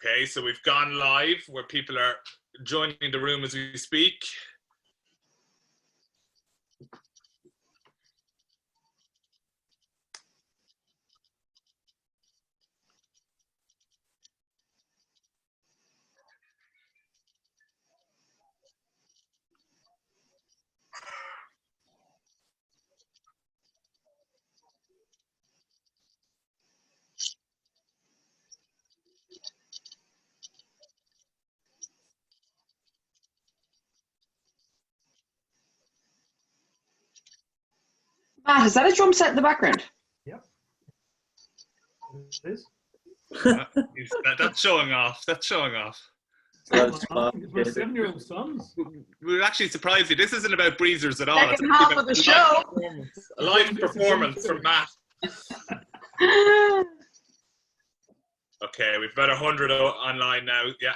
Okay, so we've gone live where people are joining the room as we speak. Matt, is that a drum set in the background? Yep. It is. That's showing off. That's showing off. It's my 7-year-old sons. We're actually surprised you. This isn't about breezers at all. Second half of the show. A live performance from Matt. Okay, we've about 100 online now. Yeah,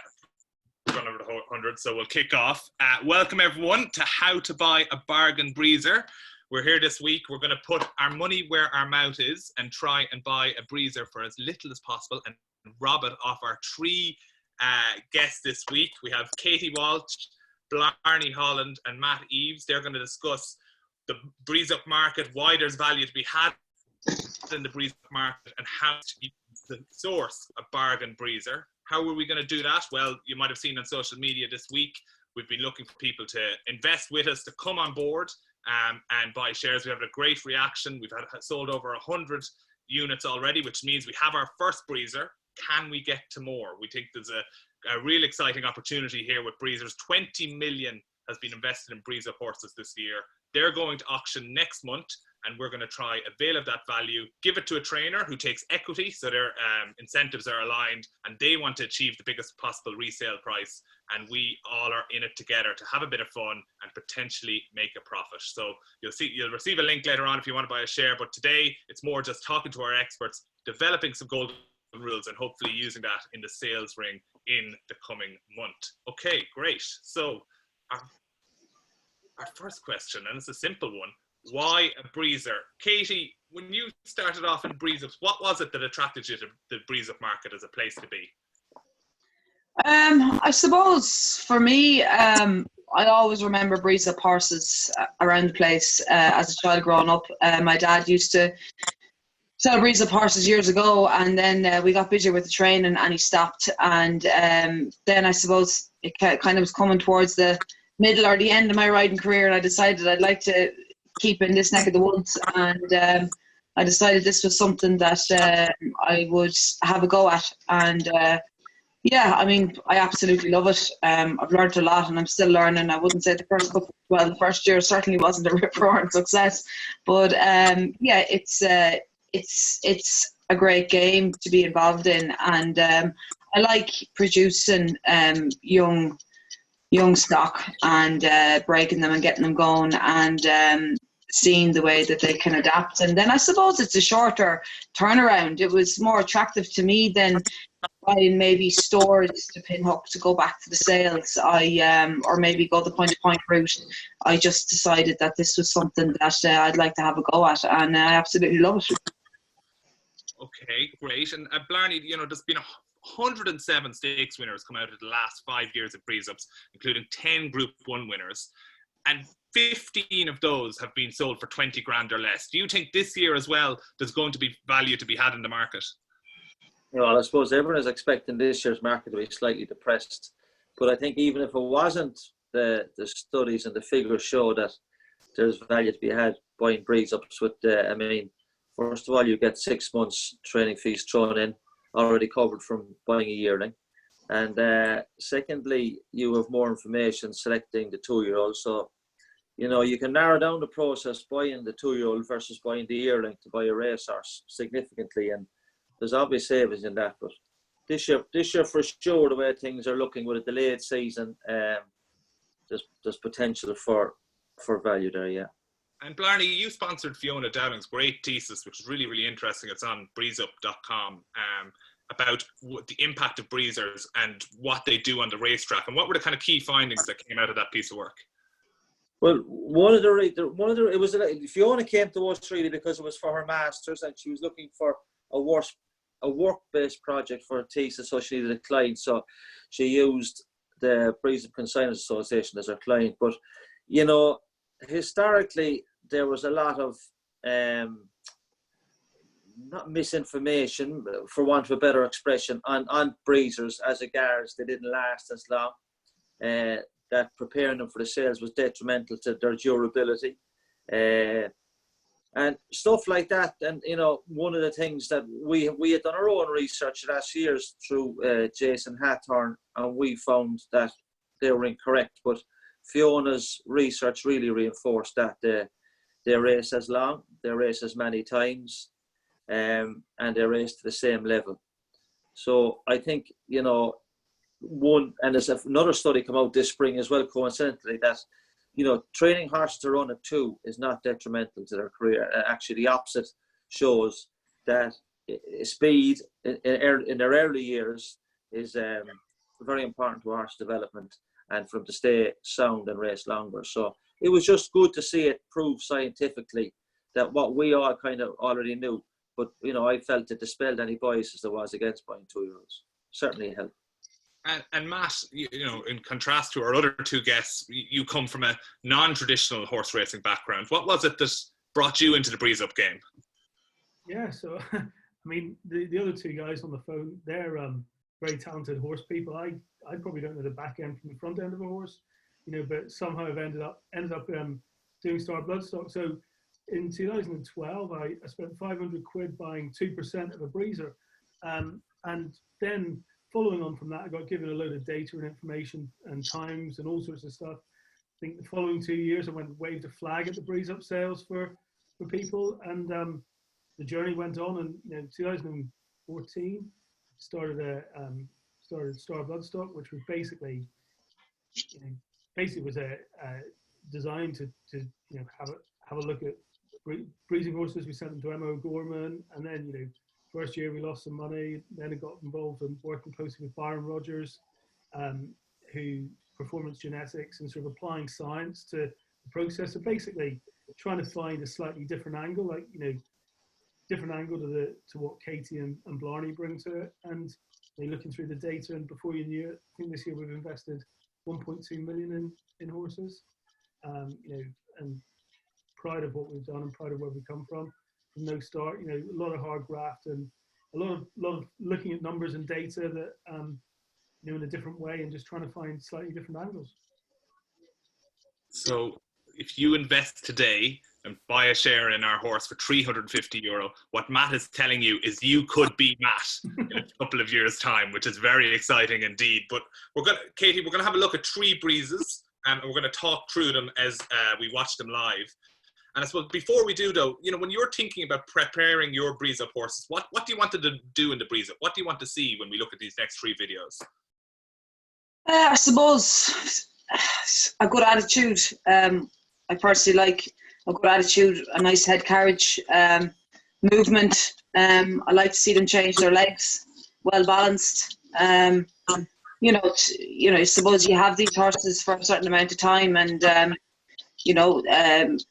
gone over the 100, so we'll kick off. Welcome everyone to How to Buy a Bargain Breezer. We're here this week. We're going to put our money where our mouth is and try and buy a breezer for as little as possible and rob it off our three guests this week. We have Katie Walsh, Blarney, Holland, and Matt Eves. They're going to discuss the breeze-up market, why there's value to be had in the breeze-up market, and how to source a bargain breezer. How are we going to do that? Well, you might have seen on social media this week, we've been looking for people to invest with us, to come on board and buy shares. We have a great reaction. We've sold over 100 units already, which means we have our first breezer. Can we get to more? We think there's a real exciting opportunity here with breezers. 20 million has been invested in breeze-up horses this year. They're going to auction next month, and we're going to try avail of that value, give it to a trainer who takes equity, so their incentives are aligned, and they want to achieve the biggest possible resale price, and we all are in it together to have a bit of fun and potentially make a profit. So you'll receive a link later on if you want to buy a share, but today it's more just talking to our experts, developing some golden rules, and hopefully using that in the sales ring in the coming month. Okay, great. So our first question, and it's a simple one. Why a breezer? Katie, when you started off in breeze-ups, what was it that attracted you to the breeze-up market as a place to be? I suppose for me, I always remember breeze-up horses around the place as a child growing up. My dad used to sell breeze-up horses years ago, and then we got busier with the training and he stopped. And then I suppose it kind of was coming towards the middle or the end of my riding career, and I decided I'd like to keep in this neck of the woods, and I decided this was something that I would have a go at. And yeah, I mean, I absolutely love it. I've learned a lot and I'm still learning. I wouldn't say the first year certainly wasn't a rip-roaring success, but yeah, it's a great game to be involved in, and I like producing young stock and breaking them and getting them going, and seeing the way that they can adapt. And then I suppose it's a shorter turnaround. It was more attractive to me than buying maybe stores to Pinhook to go back to the sales. Or maybe go the point-to-point route. I just decided that this was something that I'd like to have a go at, and I absolutely love it. Okay, great. And Blarney, there's been 107 stakes winners come out of the last 5 years of breeze-ups, including 10 Group 1 winners. And 15 of those have been sold for 20 grand or less. Do you think this year as well there's going to be value to be had in the market? Well, I suppose everyone is expecting this year's market to be slightly depressed. But I think even if it wasn't, the studies and the figures show that there's value to be had buying breeze-ups with, first of all, you get 6 months training fees thrown in, already covered from buying a yearling. And secondly, you have more information selecting the 2-year-old. So, you can narrow down the process buying the 2-year-old versus buying the yearling to buy a racehorse significantly. And there's obvious savings in that. But this year for sure, the way things are looking with a delayed season, there's potential for value there, yeah. And Blarney, you sponsored Fiona Downing's great thesis, which is really, really interesting. It's on breezeup.com, about the impact of breezers and what they do on the racetrack. And what were the kind of key findings that came out of that piece of work? Well, Fiona came to us really because it was for her masters, and she was looking for a a work-based project for a thesis, so she needed a client. So she used the Breeze of Consignors Association as her client. But, you know, historically, there was a lot of not misinformation, for want of a better expression, on breezers as regards they didn't last as long. That preparing them for the sales was detrimental to their durability. And stuff like that. And, you know, one of the things that we had done our own research last year's through Jason Hathorn, and we found that they were incorrect. But Fiona's research really reinforced that they race as long, they race as many times, and they race to the same level. So I think, you know, and there's another study come out this spring as well, coincidentally, that, you know, training horses to run at 2 is not detrimental to their career. Actually, the opposite shows that speed in their early years is very important to horse development and for them to stay sound and race longer. So it was just good to see it proved scientifically that what we all kind of already knew. But, you know, I felt it dispelled any biases there was against buying 2-year-olds. Certainly helped. And Matt, you know, in contrast to our other two guests, you come from a non-traditional horse racing background. What was it that brought you into the breeze up game? Yeah, so I mean, the other two guys on the phone, they're very talented horse people. I probably don't know the back end from the front end of a horse, you know, but somehow I've ended up doing Star Bloodstock. So in 2012, I spent 500 quid buying 2% of a breezer, and then following on from that, I got given a load of data and information and times and all sorts of stuff. I think the following 2 years, I went and waved a flag at the breeze up sales for people, and the journey went on. And, you know, 2014 started Star Bloodstock, which was basically, you know, was designed to you know, have a look at breezing horses. We sent them to Emma O'Gorman, and then, you know, first year we lost some money. Then I got involved in working closely with Byron Rogers, who performance genetics and sort of applying science to the process. So basically trying to find a slightly different angle, like, you know, different angle to what Katie and Blarney bring to it. And they're looking through the data, and before you knew it, I think this year we've invested 1.2 million in horses. You know, and proud of what we've done and proud of where we come from no start. You know, a lot of hard graft and a lot of looking at numbers and data that you know, in a different way, and just trying to find slightly different angles. So if you invest today and buy a share in our horse for €350, what Matt is telling you is you could be Matt in a couple of years' time, which is very exciting indeed. But Katie, we're gonna have a look at 3 breezes, and we're gonna talk through them as we watch them live. And I suppose before we do, though, you know, when you're thinking about preparing your breeze up horses, what do you want to do in the breeze up? What do you want to see when we look at these next 3 videos? I suppose a good attitude. I personally like a good attitude, a nice head carriage, movement. I like to see them change their legs, well balanced. You know, I suppose you have these horses for a certain amount of time, and you know,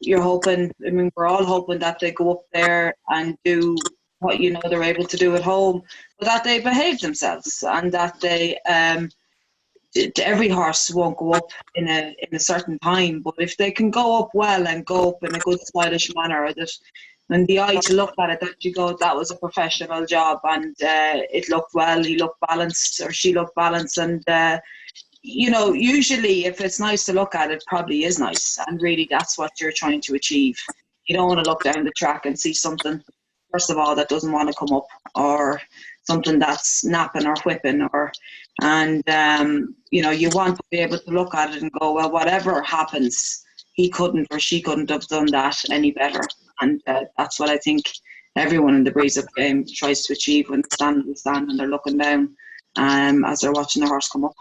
you're hoping, I mean, we're all hoping that they go up there and do what, you know, they're able to do at home, but that they behave themselves, and that they, every horse won't go up in a certain time, but if they can go up well and go up in a good stylish manner, that when the eye to look at it, that you go, that was a professional job, and it looked well, he looked balanced, or she looked balanced, and you know, usually if it's nice to look at, it probably is nice, and really that's what you're trying to achieve. You don't want to look down the track and see something, first of all, that doesn't want to come up, or something that's napping or whipping, and you know, you want to be able to look at it and go, well, whatever happens, he couldn't or she couldn't have done that any better. And that's what I think everyone in the breeze up game tries to achieve when they stand and they're looking down as they're watching the horse come up.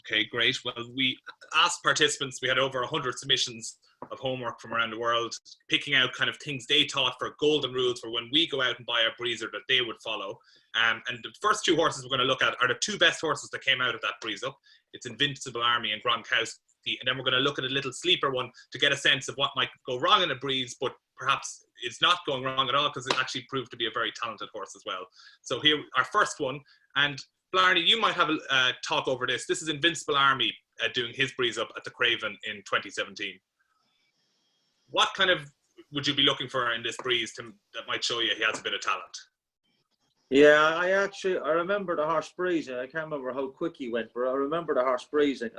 Okay, great. Well, we asked participants, we had over 100 submissions of homework from around the world, picking out kind of things they thought for golden rules for when we go out and buy a breezer that they would follow. And the first 2 horses we're going to look at are the 2 best horses that came out of that breeze up. It's Invincible Army and Gronkowski. And then we're going to look at a little sleeper one to get a sense of what might go wrong in a breeze, but perhaps it's not going wrong at all because it actually proved to be a very talented horse as well. So here, our first one, and Blarney, you might have a talk over this. This is Invincible Army doing his breeze up at the Craven in 2017. What kind of would you be looking for in this breeze that might show you he has a bit of talent? Yeah, I remember the horse breezing. I can't remember how quick he went, but I remember the horse breezing.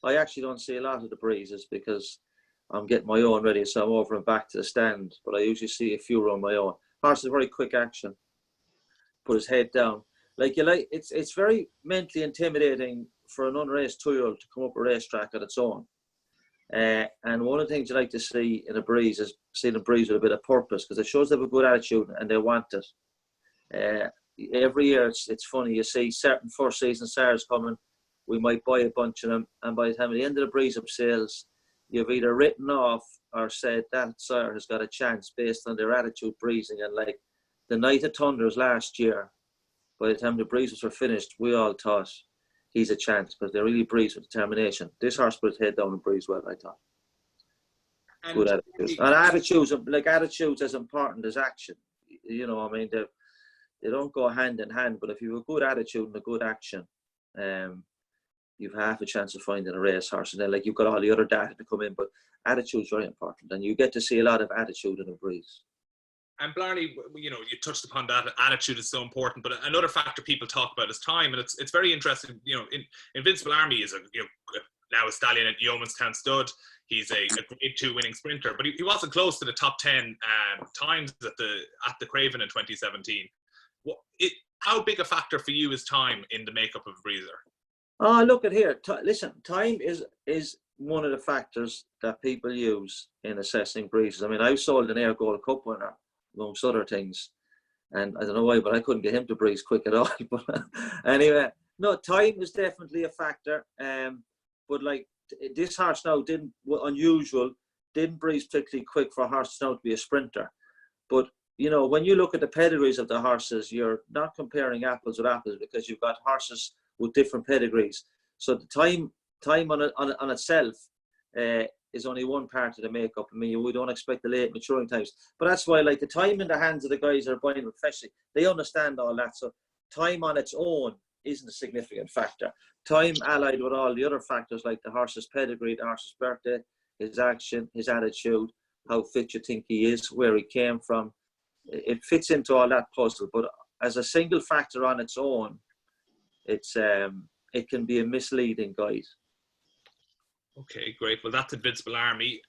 I actually don't see a lot of the breezes because I'm getting my own ready, so I'm over and back to the stand. But I usually see a few on my own. Horse is very quick action. Put his head down. It's very mentally intimidating for an unraced 2-year-old to come up a racetrack at its own. And one of the things you like to see in a breeze is seeing a breeze with a bit of purpose, because it shows they have a good attitude and they want it. Every year it's funny, you see certain first season stars coming, we might buy a bunch of them, and by the time at the end of the breeze up sales, you've either written off or said that sire has got a chance based on their attitude breezing. And like the Night of Thunders last year, by the time the breezes were finished, we all thought he's a chance because they really breeze with determination. This horse put his head down and breeze well, I thought. And good attitudes. And attitudes as important as action. You know, I mean, they don't go hand in hand, but if you have a good attitude and a good action, you've half a chance of finding a racehorse. And then, like, you've got all the other data to come in, but attitude's very important, and you get to see a lot of attitude in a breeze. And Blarney, you know, you touched upon that. Attitude is so important, but another factor people talk about is time, and it's very interesting. You know, Invincible Army is now a stallion at Yeomanstown Stud. He's a Grade 2 winning sprinter, but he wasn't close to the top 10 times at the Craven in 2017. How big a factor for you is time in the makeup of a breezer? Oh, look at here. Listen, time is one of the factors that people use in assessing breezes. I mean, I sold an Air Gold Cup winner, amongst other things, and I don't know why, but I couldn't get him to breeze quick at all. But anyway, no, time is definitely a factor. But like this horse now didn't breeze particularly quick for a horse now to be a sprinter. But you know, when you look at the pedigrees of the horses, you're not comparing apples with apples because you've got horses with different pedigrees. So the time on itself is only one part of the makeup. I mean, we don't expect the late maturing times. But that's why, like, the time in the hands of the guys that are buying them professionally, they understand all that. So time on its own isn't a significant factor. Time allied with all the other factors like the horse's pedigree, the horse's birthday, his action, his attitude, how fit you think he is, where he came from. It fits into all that puzzle, but as a single factor on its own, it can be a misleading guide. Okay, great. Well, that's Invincible Army.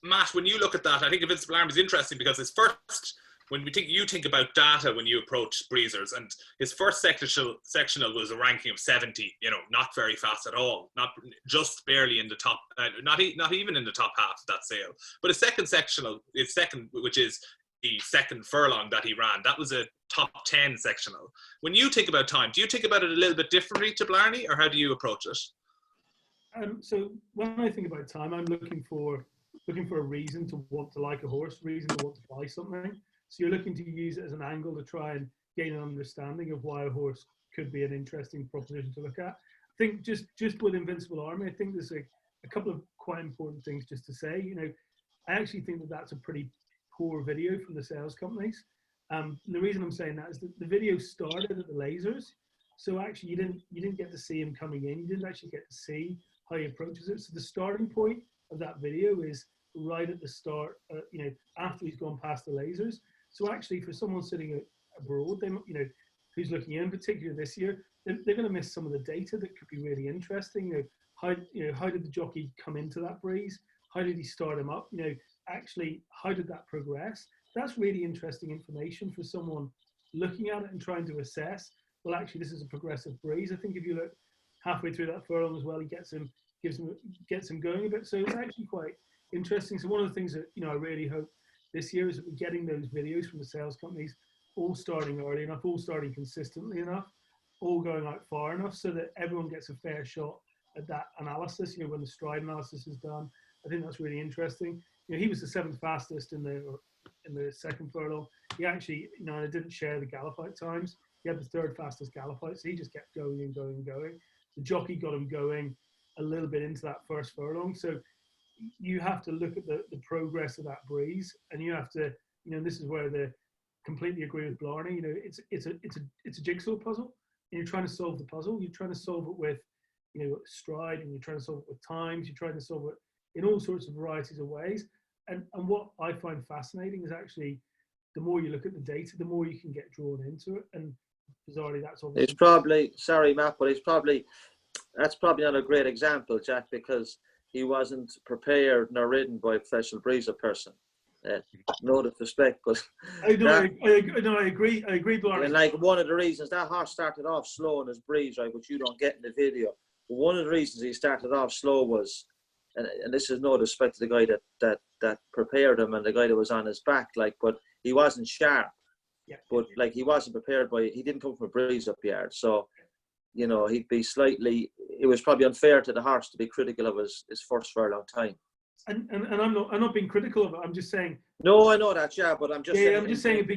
Matt, when you look at that, I think Invincible Army is interesting because his first, when you think about data when you approach breezers, and his first sectional was a ranking of 70. You know, not very fast at all, not just barely in the top, not even in the top half of that sale. But his second, which is the second furlong that he ran, that was a top 10 sectional. When you think about time, do you think about it a little bit differently to Blarney, or how do you approach it? So when I think about time, I'm looking for a reason to want to like a horse, reason to want to buy something. So you're looking to use it as an angle to try and gain an understanding of why a horse could be an interesting proposition to look at. I think just with Invincible Army, I think there's a couple of quite important things just to say. You know, I actually think that that's a pretty poor video from the sales companies. The reason I'm saying that is that the video started at the lasers, so actually you didn't get to see him coming in. You didn't actually get to see how he approaches it. So the starting point of that video is right at the start, you know, after he's gone past the lasers. So actually, for someone sitting abroad, who's looking in, particularly this year, they're going to miss some of the data that could be really interesting. How did the jockey come into that breeze? How did he start him up? You know, actually, how did that progress? That's really interesting information for someone looking at it and trying to assess, well, actually, this is a progressive breeze. I think if you look halfway through that furlong as well, he gets him going a bit. So it's actually quite interesting. So one of the things that, you know, I really hope this year is that we're getting those videos from the sales companies all starting early enough, all starting consistently enough, all going out far enough so that everyone gets a fair shot at that analysis, you know, when the stride analysis is done. I think that's really interesting. You know, he was the 7th fastest in the second furlong. He actually, you know, I didn't share the gallopite times. He had the 3rd fastest gallopite, so he just kept going and going and going. The jockey got him going. a little bit into that first furlong. So you have to look at the progress of that breeze, and you have to, this is where the completely agree with Blarney. It's a jigsaw puzzle, and you're trying to solve the puzzle. You're trying to solve it with, stride, and you're trying to solve it with times. You're trying to solve it in all sorts of varieties of ways. And what I find fascinating is actually, the more you look at the data, the more you can get drawn into it. And bizarrely, that's obviously. It's probably, sorry, Matt, but that's probably not a great example, Jack, because he wasn't prepared nor ridden by a professional breezer person. No disrespect, but I agree. I agree, Blarney. And like, one of the reasons that horse started off slow in his breeze, right, which you don't get in the video. But one of the reasons he started off slow was, and this is no disrespect to the guy that prepared him and the guy that was on his back, like, but he wasn't sharp. Yeah. But like, he wasn't prepared he didn't come from a breeze up yard, so he'd be slightly. It was probably unfair to the horse to be critical of his first furlong time. And I'm not being critical of it. I'm just saying. No, I know that, yeah, but I'm just saying. I'm just saying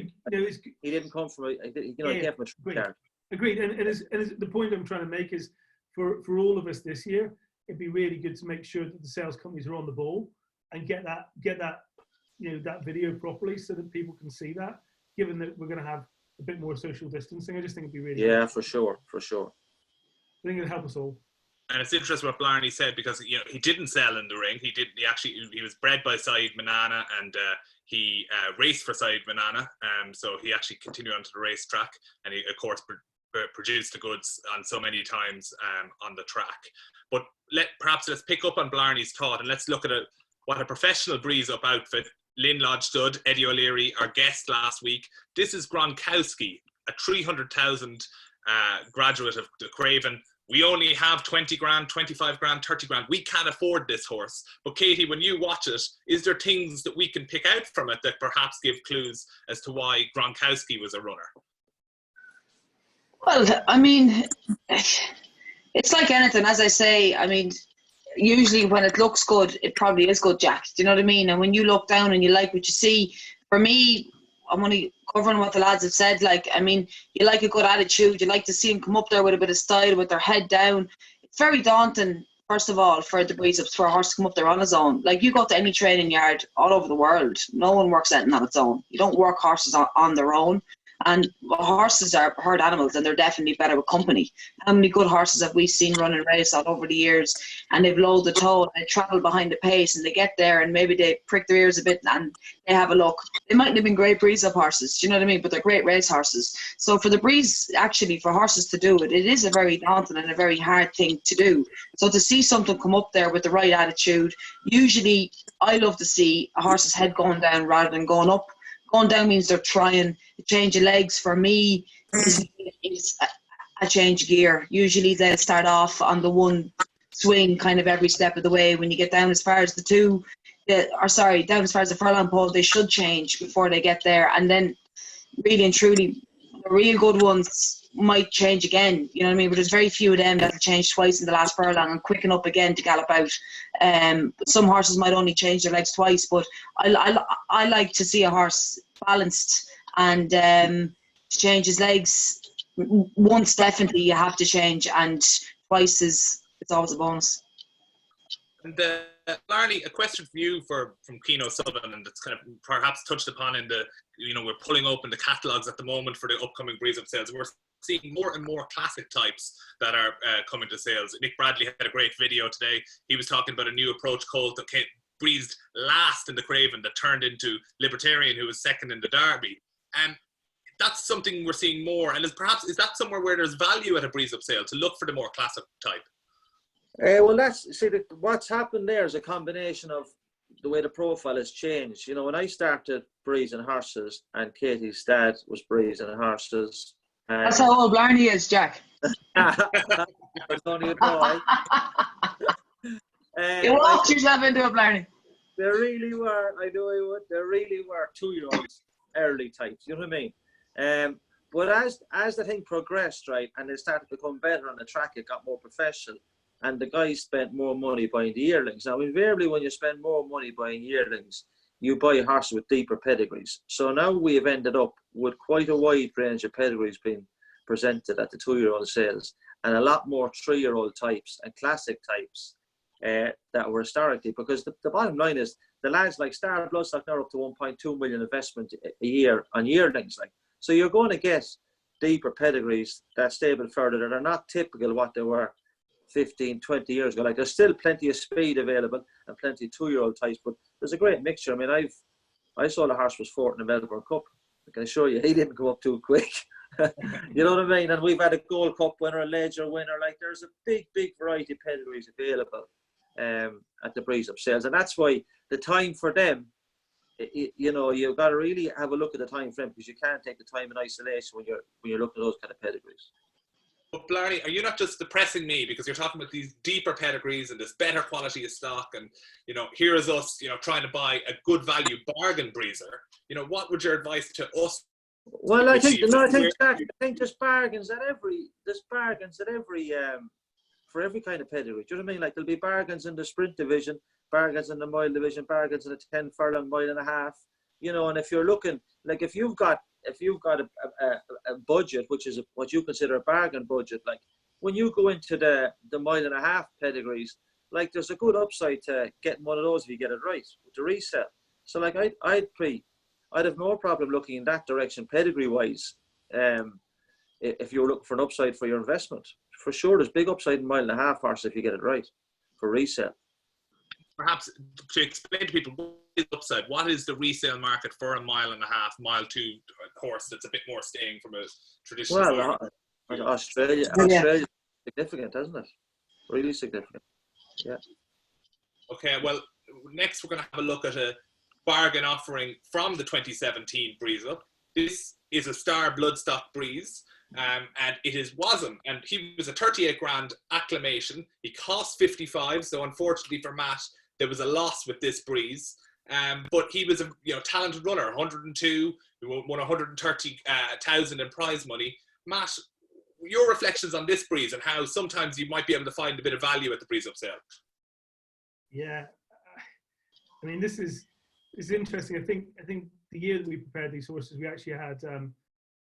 he didn't come from he came from a yard. Agreed. And the point I'm trying to make is, for all of us this year, it'd be really good to make sure that the sales companies are on the ball and get that that video properly, so that people can see that. Given that we're going to have a bit more social distancing, I just think it'd be really good. For sure. I think it'd help us all. And it's interesting what Blarney said, because he didn't sell in the ring. He was bred by Saeed Manana, and he raced for Saeed Manana. So he actually continued onto the racetrack, and he of course produced the goods on so many times on the track. But perhaps let's pick up on Blarney's thought, and let's look at what a professional breeze up outfit. Lynn Lodge stud, Eddie O'Leary, our guest last week. This is Gronkowski, a 300,000 graduate of the Craven. We only have 20 grand, 25 grand, 30 grand. We can't afford this horse. But Katie, when you watch it, is there things that we can pick out from it that perhaps give clues as to why Gronkowski was a runner? Well, I mean, it's like anything. As I say, I mean, usually when it looks good, it probably is good, Jack. Do you know what I mean? And when you look down and you like what you see, for me, I'm only covering what the lads have said. Like, I mean, you like a good attitude. You like to see them come up there with a bit of style, with their head down. It's very daunting, first of all, for the breeze ups, for a horse to come up there on his own. Like, you go to any training yard all over the world, no one works anything on its own. You don't work horses on their own. And horses are herd animals, and they're definitely better with company. How many good horses have we seen running race out over the years, and they've lowered the toe, and they travel behind the pace, and they get there, and maybe they prick their ears a bit, and they have a look. They mightn't have been great breeze up horses, do you know what I mean? But they're great race horses. So for the breeze, actually, for horses to do it, it is a very daunting and a very hard thing to do. So to see something come up there with the right attitude, usually I love to see a horse's head going down rather than going up. Going down means they're trying to change of legs. For me, is a change gear. Usually they'll start off on the one swing kind of every step of the way. When you get down as far as down as far as the furlong pole, they should change before they get there. And then really and truly, the real good ones might change again, you know what I mean? But there's very few of them that'll change twice in the last furlong and quicken up again to gallop out. But some horses might only change their legs twice, but I like to see a horse balanced and to change his legs. Once definitely you have to change, and twice it's always a bonus. And Blarney, a question for you from Keano Sullivan, and it's kind of perhaps touched upon in the, we're pulling open the catalogues at the moment for the upcoming breeze up sales. We're seeing more and more classic types that are coming to sales. Nick Bradley had a great video today. He was talking about a new approach colt that breezed last in the Craven that turned into Libertarian, who was second in the Derby. That's something we're seeing more. And is that somewhere where there's value at a breeze up sale, to look for the more classic type? Well, what's happened there is a combination of the way the profile has changed. When I started breezing horses, and Katie's dad was breezing horses. That's how old Blarney is, Jack. It's only a boy. You walked yourself into a Blarney. There really were, I know I would, there really were 2-year-olds, early types, you know what I mean? But as the thing progressed, right, and it started to become better on the track, it got more professional, and the guys spent more money buying the yearlings. Now, invariably, when you spend more money buying yearlings, you buy horses with deeper pedigrees. So now we have ended up with quite a wide range of pedigrees being presented at the 2-year-old sales. and a lot more 3-year-old types and classic types that were historically, because the bottom line is the lads like Star Bloodstock now are up to 1.2 million investment a year on yearlings. Like, so you're going to get deeper pedigrees that stable further that are not typical of what they were 15, 20 years ago. Like, there's still plenty of speed available and plenty of 2-year-old types, but there's a great mixture. I mean, I saw the horse was fourth in the Melbourne Cup. I can assure you, he didn't go up too quick. You know what I mean? And we've had a Gold Cup winner, a Ledger winner. Like, there's a big variety of pedigrees available at the breeze up sales, and that's why the time for them, you know, you've got to really have a look at the time frame, because you can't take the time in isolation when you're looking at those kind of pedigrees. But Blarney, are you not just depressing me because you're talking about these deeper pedigrees and this better quality of stock, and you know, here is us, you know, trying to buy a good value bargain breezer. You know, what would your advice to us? Well, I think there's bargains at every for every kind of pedigree. Do you know what I mean? Like, there'll be bargains in the sprint division, bargains in the mile division, bargains in the 10 furlong, mile and a half. You know, and if you're looking, like, if you've got a budget, which is what you consider a bargain budget, like when you go into the mile and a half pedigrees, like, there's a good upside to getting one of those if you get it right with the resale. So, like, I'd have no problem looking in that direction pedigree wise. If you're looking for an upside for your investment, for sure, there's big upside in mile and a half horse if you get it right for resale. Perhaps to explain to people what is upside, what is the resale market for a mile and a half, mile 2 horse that's a bit more staying from a traditional? Well, Australia's significant, isn't it? Really significant. Yeah. Okay. Well, next we're going to have a look at a bargain offering from the 2017 Breeze Up. This is a Star Bloodstock Breeze. And it is Wasm, and he was a 38 grand acclamation. He cost 55, so unfortunately for Matt, there was a loss with this breeze. But he was a talented runner, 102, who won 130,000 in prize money. Matt, your reflections on this breeze and how sometimes you might be able to find a bit of value at the breeze up sale. Yeah, I mean, it's interesting. I think the year that we prepared these horses, we actually had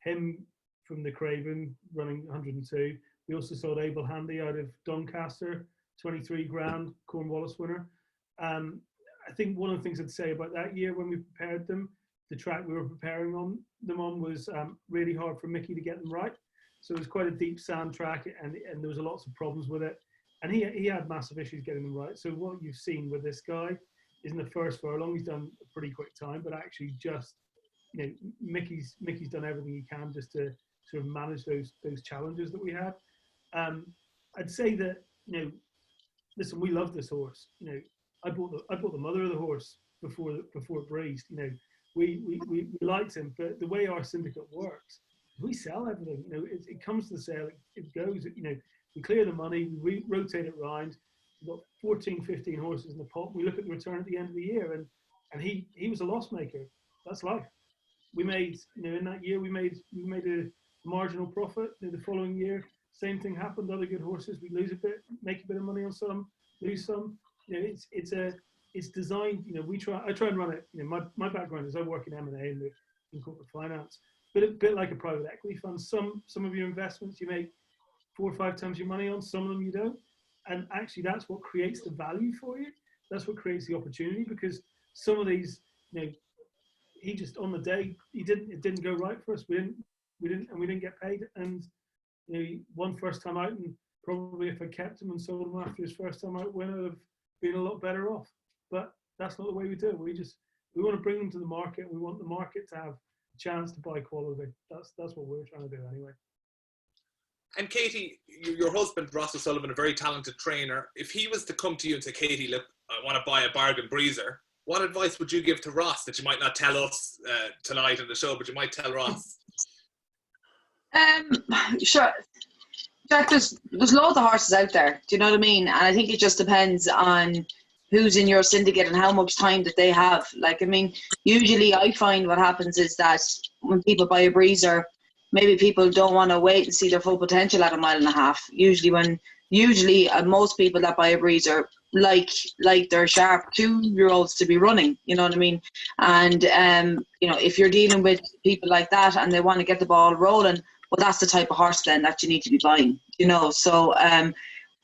him from the Craven running 102. We also sold Abel Handy out of Doncaster, 23 grand, Cornwallis winner. I think one of the things I'd say about that year when we prepared them, the track we were preparing them on was really hard for Mickey to get them right. So it was quite a deep sand track, and there was lots of problems with it. And he had massive issues getting them right. So what you've seen with this guy is in the first furlong, he's done a pretty quick time, but actually just, you know, Mickey's done everything he can just to sort of manage those challenges that we had. I'd say that, you know, listen, we love this horse. You know, I bought the mother of the horse before it breezed. You know, we liked him, but the way our syndicate works, we sell everything. You know, it comes to the sale, it goes. You know, we clear the money, we rotate it around. We've got 14, 15 horses in the pot. We look at the return at the end of the year, and he was a loss maker. That's life. We made, you know, in that year we made a marginal profit. You know, the following year, same thing happened. Other good horses, we lose a bit, make a bit of money on some, lose some. You know, it's designed. You know, I try and run it. You know, my background is I work in M&A and in corporate finance, but a bit like a private equity fund. Some of your investments you make 4 or 5 times your money on. Some of them you don't, and actually that's what creates the value for you. That's what creates the opportunity, because some of these, you know, he just on the day it didn't go right for us. We didn't get paid, and you know, he won first time out, and probably if I kept him and sold him after his first time out win, I'd have been a lot better off. But that's not the way we do it. We want to bring them to the market. We want the market to have a chance to buy quality. That's what we're trying to do anyway. And Katie, your husband Ross O'Sullivan, a very talented trainer. If he was to come to you and say, Katie, look, I want to buy a bargain breezer, what advice would you give to Ross that you might not tell us tonight in the show, but you might tell Ross? Sure. Jack, there's loads of horses out there. Do you know what I mean? And I think it just depends on who's in your syndicate and how much time that they have. Like, I mean, usually I find what happens is that when people buy a breezer, maybe people don't want to wait and see their full potential at a mile and a half. Usually most people that buy a breezer like their sharp 2-year-olds to be running, you know what I mean? And you know, if you're dealing with people like that and they want to get the ball rolling, well, that's the type of horse then that you need to be buying, you know. So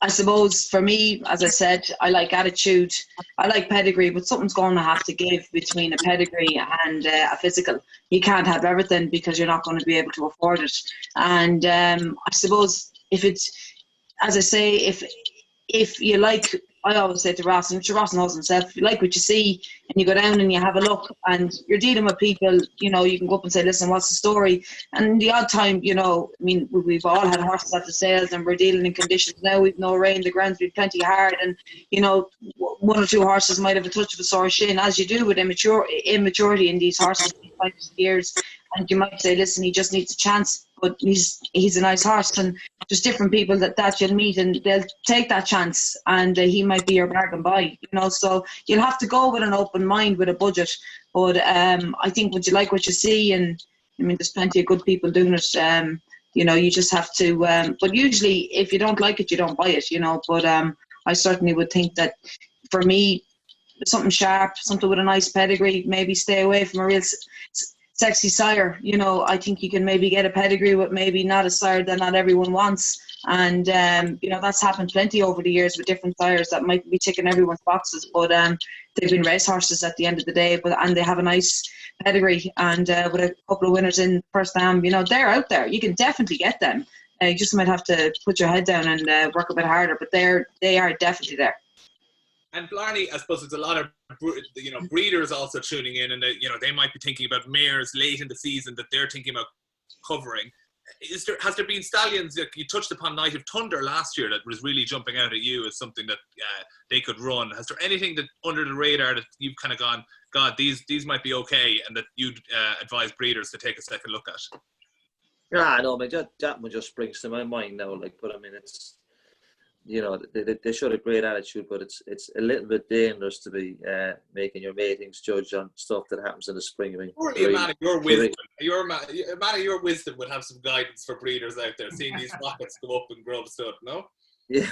I suppose for me, as I said, I like attitude, I like pedigree, but something's going to have to give between a pedigree and a physical. You can't have everything because you're not going to be able to afford it. And I suppose if it's, as I say, if you like, I always say to Ross, and Ross knows himself, if you like what you see and you go down and you have a look and you're dealing with people, you know, you can go up and say, listen, what's the story? And the odd time, you know, I mean, we've all had horses at the sales and we're dealing in conditions now, we've no rain, the ground's been plenty hard, and, you know, one or two horses might have a touch of a sore shin, as you do with immaturity in these horses, 5 years, and you might say, listen, he just needs a chance, but he's a nice horse, and there's different people that you'll meet and they'll take that chance, and he might be your bargain buy, you know. So you'll have to go with an open mind, with a budget. But I think would you like what you see, and I mean, there's plenty of good people doing it. You know, you just have to. But usually, if you don't like it, you don't buy it, you know. But I certainly would think that for me, something sharp, something with a nice pedigree, maybe stay away from a real sexy sire. You know, I think you can maybe get a pedigree with maybe not a sire that not everyone wants. And, you know, that's happened plenty over the years with different sires that might be ticking everyone's boxes, but they've been racehorses at the end of the day, and they have a nice pedigree, and with a couple of winners in first you know, they're out there. You can definitely get them. You just might have to put your head down and work a bit harder, but they are definitely there. And Blarney, I suppose there's a lot of, you know, breeders also tuning in, and you know, they might be thinking about mares late in the season that they're thinking about covering. Has there been stallions, you touched upon Night of Thunder last year, that was really jumping out at you as something that they could run? Has there anything that under the radar that you've kind of gone, God, these might be okay, and that you'd advise breeders to take a second look at? Yeah, no, I mean, that one just springs to my mind now. Like, but I mean, it's, you know, they showed a great attitude, but it's a little bit dangerous to be making your matings judge on stuff that happens in the spring. I mean, surely a man of your wisdom would have some guidance for breeders out there, seeing these rockets go up and grow stuff, no? Yeah.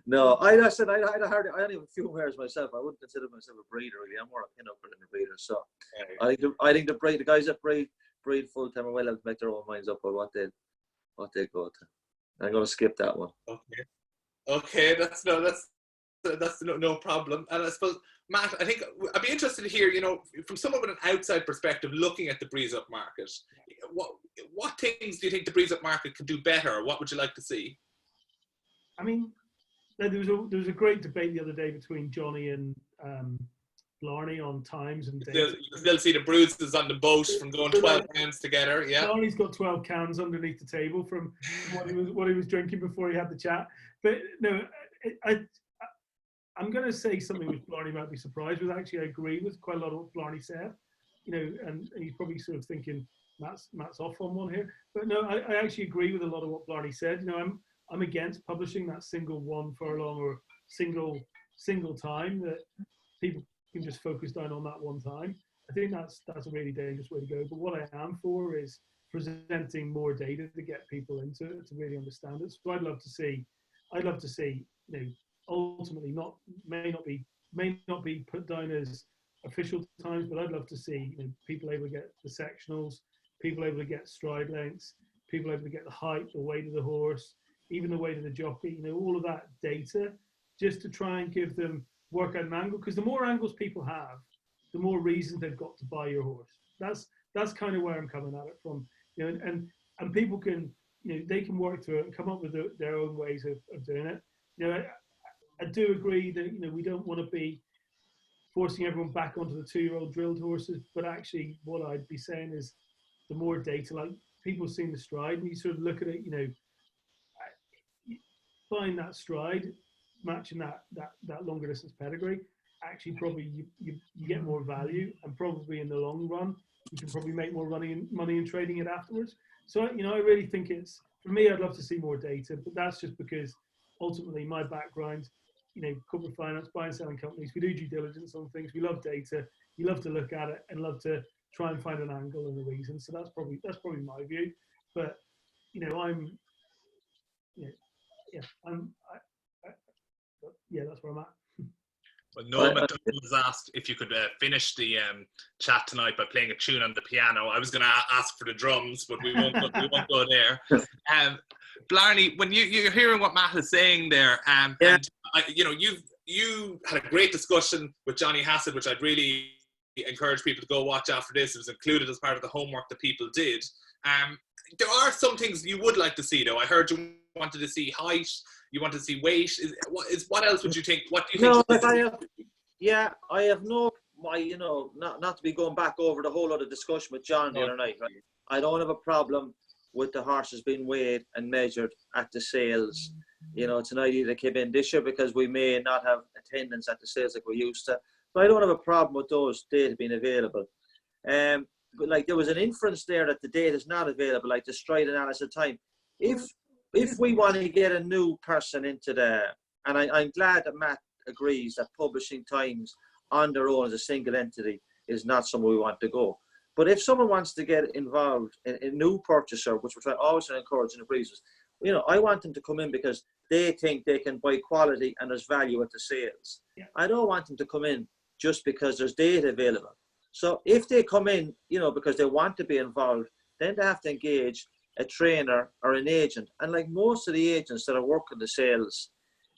No, I only have a few mares myself. I wouldn't consider myself a breeder, really. I'm more a pinnacle than a breeder. So I think the guys that breed full time are well able to make their own minds up about what they go to. I'm going to skip that one. Okay, that's no problem. And I suppose, Matt, I think I'd be interested to hear, you know, from someone with an outside perspective, looking at the breeze up market, what things do you think the breeze up market can do better, or what would you like to see? I mean, there was a great debate the other day between Johnny and Blarney on times and dates. You can still see the bruises on the boat from going 12 rounds together. Yeah, Blarney's got 12 cans underneath the table from what he was drinking before he had the chat. But no, I'm going to say something which Blarney might be surprised with. Actually, I agree with quite a lot of what Blarney said. You know, and he's probably sort of thinking Matt's off on one here. But no, I actually agree with a lot of what Blarney said. You know, I'm against publishing that single one furlong or single time, that people can just focus down on that one time. I think that's a really dangerous way to go. But what I am for is presenting more data to get people into it, to really understand it. So I'd love to see, you know, ultimately may not be put down as official times, but I'd love to see, you know, people able to get the sectionals, people able to get stride lengths, people able to get the height, the weight of the horse, even the weight of the jockey, you know, all of that data, just to try and give them, work out an angle, because the more angles people have, the more reasons they've got to buy your horse. That's kind of where I'm coming at it from, you know, and people can, you know, they can work through it and come up with their own ways of doing it. You know, I do agree that, you know, we don't want to be forcing everyone back onto the 2-year-old drilled horses, but actually what I'd be saying is the more data, like people seeing the stride, and you sort of look at it, you know, find that stride matching that longer distance pedigree, actually probably you get more value, and probably in the long run you can probably make more money in trading it afterwards. So, you know, I really think it's, for me, I'd love to see more data, but that's just because ultimately my background, you know, corporate finance, buying and selling companies, we do due diligence on things, we love data, you love to look at it and love to try and find an angle and a reason. So that's probably my view. But, you know, that's where I'm at. Well, Noel McDonald has asked if you could finish the chat tonight by playing a tune on the piano. I was going to ask for the drums, but we won't go there. Blarney, when you're hearing what Matt is saying there, and you had a great discussion with Johnny Hassett, which I'd really encourage people to go watch after this. It was included as part of the homework that people did. There are some things you would like to see, though. I heard you wanted to see height, you want to see weight. What else would you think? What do you think? I have not to be going back over the whole other discussion with John the other night. Right? I don't have a problem with the horses being weighed and measured at the sales. It's an idea that came in this year because we may not have attendance at the sales like we used to. But I don't have a problem with those data being available. But like there was an inference there that the data is not available, like the stride analysis of time. If we want to get a new person into and I'm glad that Matt agrees that publishing times on their own as a single entity is not somewhere we want to go. But if someone wants to get involved in a new purchaser, which we're always encouraging the breezes, I want them to come in because they think they can buy quality and there's value at the sales. Yeah. I don't want them to come in just because there's data available. So if they come in, because they want to be involved, then they have to engage a trainer or an agent. And like most of the agents that are working the sales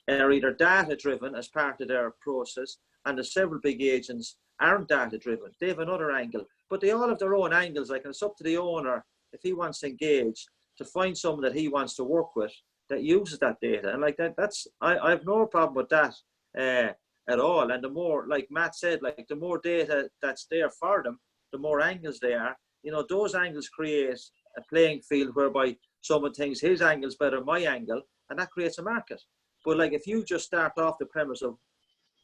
are either data driven as part of their process, and the several big agents aren't data driven. They have another angle, but they all have their own angles. Like, and it's up to the owner, if he wants to engage, to find someone that he wants to work with that uses that data. And like I have no problem with that at all. And the more, like Matt said, like the more data that's there for them, the more angles they are. Those angles create a playing field whereby someone thinks his angle is better than my angle, and that creates a market. But like if you just start off the premise of,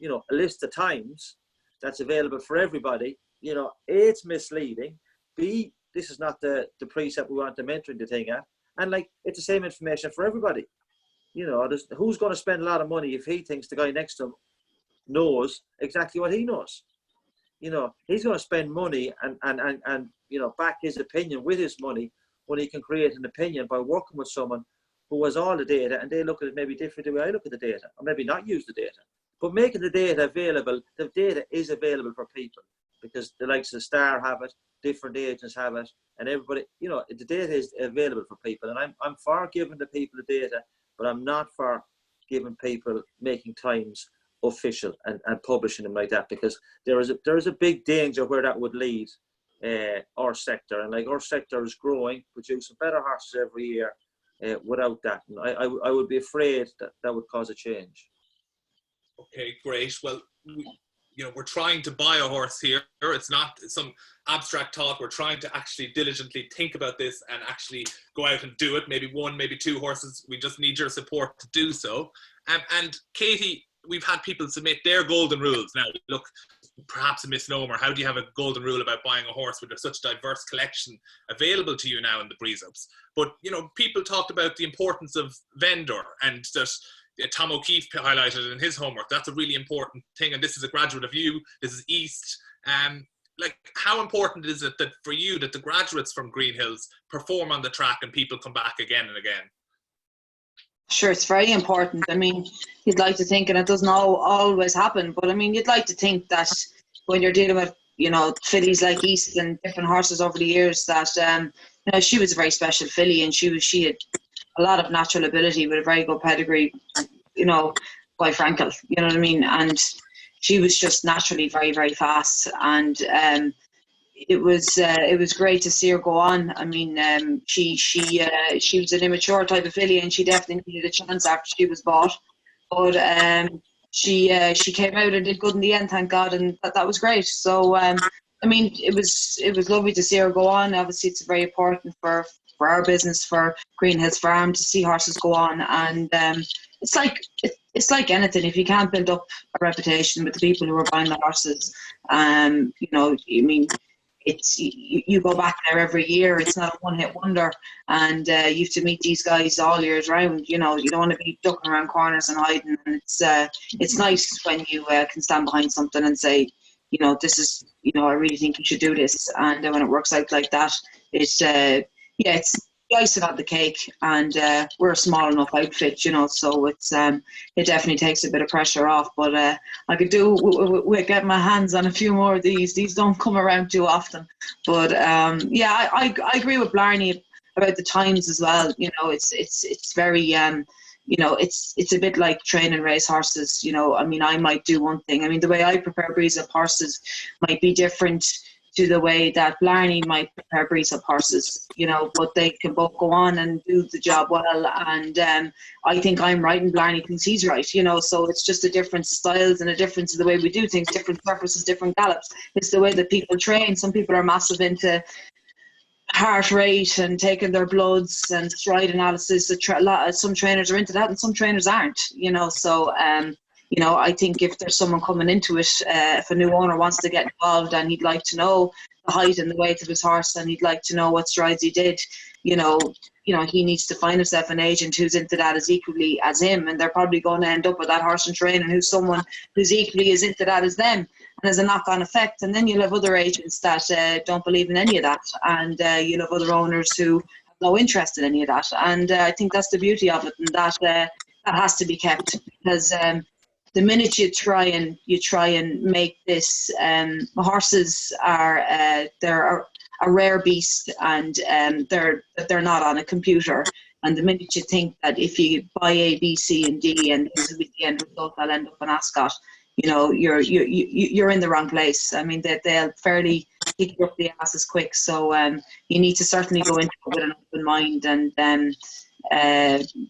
a list of times that's available for everybody, A, it's misleading. B, this is not the precept we want them entering the thing at. And like, it's the same information for everybody. Who's going to spend a lot of money if he thinks the guy next to him knows exactly what he knows? He's going to spend money and back his opinion with his money when he can create an opinion by working with someone who has all the data, and they look at it maybe different the way I look at the data, or maybe not use the data. But making the data available, the data is available for people because the likes of Star have it, different agents have it, and everybody, the data is available for people. And I'm for giving the people the data, but I'm not for giving people making times official and publishing them like that, because there is a big danger where that would lead our sector. And like our sector is growing, producing better horses every year without that. And I would be afraid that would cause a change. Okay, great. Well, we're trying to buy a horse here. It's not some abstract thought. We're trying to actually diligently think about this and actually go out and do it. Maybe one, maybe two horses. We just need your support to do so. And Katie, we've had people submit their golden rules. Now, look, perhaps a misnomer. How do you have a golden rule about buying a horse with such diverse collection available to you now in the breeze-ups? But, people talked about the importance of vendor, and that Tom O'Keefe highlighted in his homework. That's a really important thing. And this is a graduate of you. This is East. Like, how important is it that for you that the graduates from Green Hills perform on the track and people come back again and again? Sure, it's very important. I mean, you'd like to think, and it doesn't always happen, but I mean, you'd like to think that when you're dealing with, fillies like East and different horses over the years, that, she was a very special filly, and she had a lot of natural ability with a very good pedigree, by Frankel, you know what I mean? And she was just naturally very, very fast. And it was great to see her go on. I mean, she was an immature type of filly, and she definitely needed a chance after she was bought. But she came out and did good in the end, thank God, and that was great. So I mean, it was lovely to see her go on. Obviously, it's very important for our business, for Green Hills Farm, to see horses go on. And it's like anything. If you can't build up a reputation with the people who are buying the horses, it's you go back there every year. It's not a one-hit wonder, and you have to meet these guys all years round. You don't want to be ducking around corners and hiding. And it's nice when you can stand behind something and say, this is, I really think you should do this. And when it works out like that, it's the icing on the cake, and we're a small enough outfit, so it's it definitely takes a bit of pressure off. But I could do with get my hands on a few more of these. These don't come around too often. But yeah, I agree with Blarney about the times as well. It's very it's a bit like training race horses. I mean, I might do one thing. I mean, the way I prepare breeze up horses might be different to the way that Blarney might prepare breeze up horses, but they can both go on and do the job well. And I think I'm right and Blarney thinks he's right, so it's just a difference of styles and a difference of the way we do things, different purposes, different gallops. It's the way that people train. Some people are massive into heart rate and taking their bloods and stride analysis. Some trainers are into that and some trainers aren't, so I think if there's someone coming into it, if a new owner wants to get involved and he'd like to know the height and the weight of his horse and he'd like to know what strides he did, he needs to find himself an agent who's into that as equally as him, and they're probably going to end up with that horse and training who's someone who's equally as into that as them, and there's a knock-on effect. And then you'll have other agents that don't believe in any of that, and you'll have other owners who have no interest in any of that. And I think that's the beauty of it, and that has to be kept, because the minute you try and make this, horses are they're a rare beast, and they're not on a computer. And the minute you think that if you buy A, B, C, and D, and this will be the end result, I'll end up an Ascot, you're in the wrong place. I mean, they'll fairly kick you up the asses quick. So you need to certainly go into it with an open mind and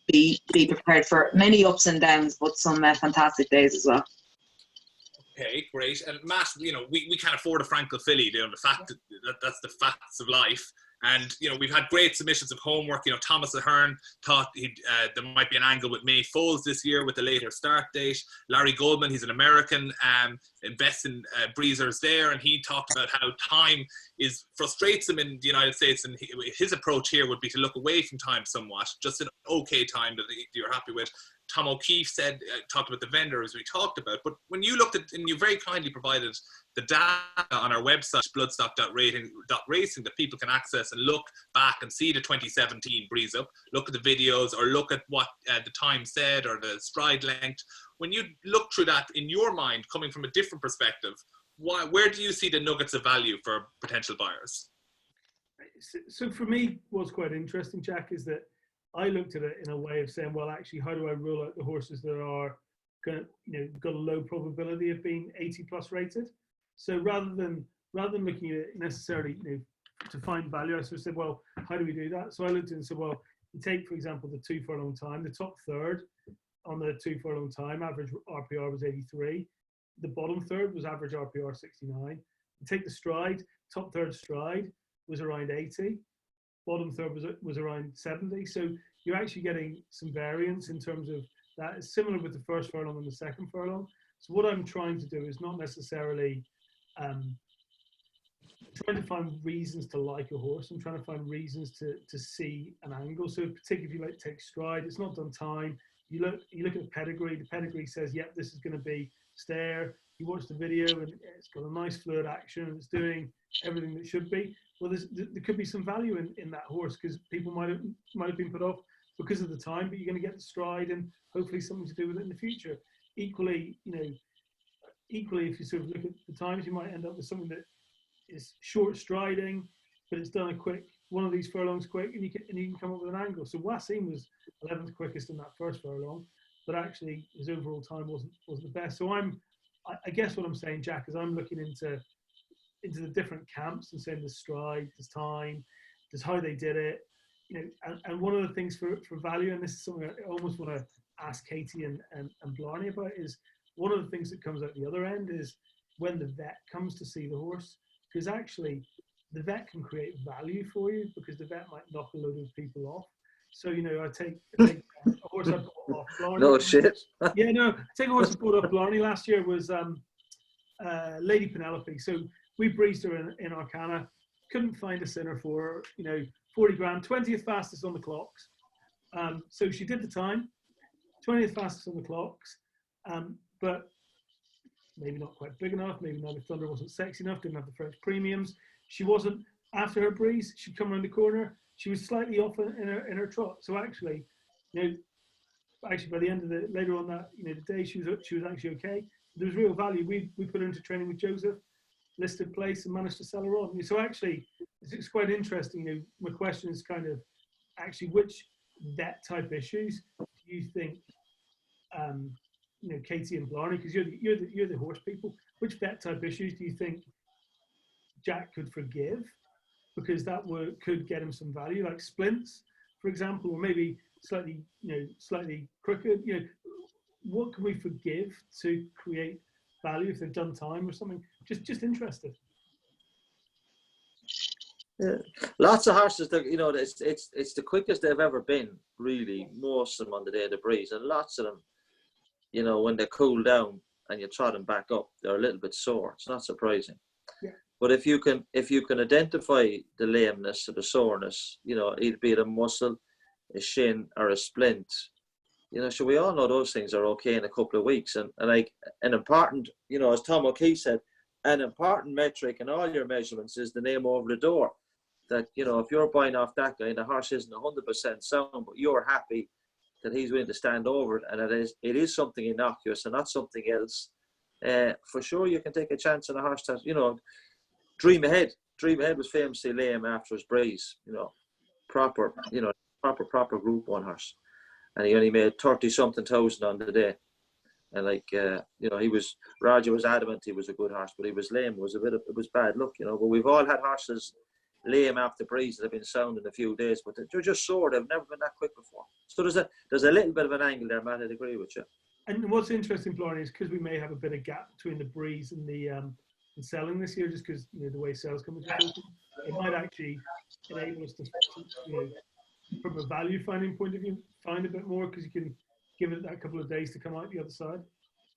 be prepared for many ups and downs, but some fantastic days as well. Okay, great. And Matt, we can't afford a Frankel filly. The fact that's the facts of life. And we've had great submissions of homework. Thomas Ahern thought there might be an angle with May Foles this year with a later start date. Larry Goldman, he's an American, invests in breezers there, and he talked about how time frustrates him in the United States, and his approach here would be to look away from time somewhat, just an okay time that you're happy with. Tom O'Keefe talked about the vendors we talked about, but when you looked at, and you very kindly provided the data on our website, bloodstock.racing, that people can access and look back and see the 2017 breeze up, look at the videos, or look at what the time said or the stride length. When you look through that in your mind, coming from a different perspective, where do you see the nuggets of value for potential buyers? So for me, what's quite interesting, Jack, is that I looked at it in a way of saying, well, actually, how do I rule out the horses that are got a low probability of being 80 plus rated? So rather than looking at it necessarily, to find value, I sort of said, well, how do we do that? So I looked at it and said, well, you take, for example, the 2 furlong time, the top third on the 2 furlong time, average RPR was 83. The bottom third was average RPR 69. You take the stride, top third stride was around 80. Bottom third was around 70. So you're actually getting some variance in terms of that. It's similar with the first furlong and the second furlong. So what I'm trying to do is not necessarily trying to find reasons to like a horse. I'm trying to find reasons to see an angle. So particularly if you like take stride, it's not done time. You look at the pedigree. The pedigree says, yep, this is going to be stare. You watch the video and it's got a nice fluid action. It's doing everything that should be. Well, there could be some value in that horse, because people might have been put off because of the time, but you're going to get the stride and hopefully something to do with it in the future. Equally, if you sort of look at the times, you might end up with something that is short striding, but it's done a quick one of these furlongs quick, and you can come up with an angle. So Wasim was 11th quickest in that first furlong, but actually his overall time wasn't the best. So I guess what I'm saying, Jack, is I'm looking into the different camps and saying there's stride, there's time, there's how they did it, and one of the things for value, and this is something I almost want to ask Katie and Blarney about, is one of the things that comes out the other end is when the vet comes to see the horse, because actually the vet can create value for you, because the vet might knock a load of people off. So, I take a horse I bought off Blarney. No shit. Yeah, no, I take a horse I bought off Blarney last year was Lady Penelope. So we breezed her in Arcana, couldn't find a sinner for her, 40 grand, 20th fastest on the clocks. So she did the time, 20th fastest on the clocks, but maybe not quite big enough, maybe Night of Thunder wasn't sexy enough, didn't have the French premiums. She wasn't after her breeze, she'd come around the corner. She was slightly off in her trot. So actually, actually by the end of later on that the day, she was actually okay. There was real value. We put her into training with Joseph, listed place, and managed to sell her on. So actually, it's quite interesting. My question is kind of actually which vet type issues do you think, Katie and Blarney, because you're the horse people. Which vet type issues do you think Jack could forgive, because that could get him some value, like splints, for example, or maybe slightly crooked. What can we forgive to create value if they've done time or something? Just interested. Yeah. Lots of horses that it's the quickest they've ever been, really. Most of them on the day of the breeze, and lots of them, when they cool down and you trot them back up, they're a little bit sore. It's not surprising. Yeah. But if you can identify the lameness or the soreness, either be it a muscle, a shin, or a splint, so we all know those things are okay in a couple of weeks. And like an important, as Tom O'Keefe said, an important metric in all your measurements is the name over the door. That, if you're buying off that guy and the horse isn't 100% sound, but you're happy that he's willing to stand over it, and it is something innocuous and not something else, for sure you can take a chance on a horse that, Dream Ahead was famously lame after his breeze, proper Group 1 horse. And he only made 30-something thousand on the day. And Roger was adamant he was a good horse, but he was lame. It was bad luck, But we've all had horses lame after breeze that have been sound in a few days, but they're just sore. They've never been that quick before. So there's a little bit of an angle there, Matt. I'd agree with you. And what's interesting, Blarney, is because we may have a bit of gap between the breeze and the selling this year, just because the way sales come into fruition, it might actually enable us to from a value finding point of view, find a bit more, because you can give it that couple of days to come out the other side.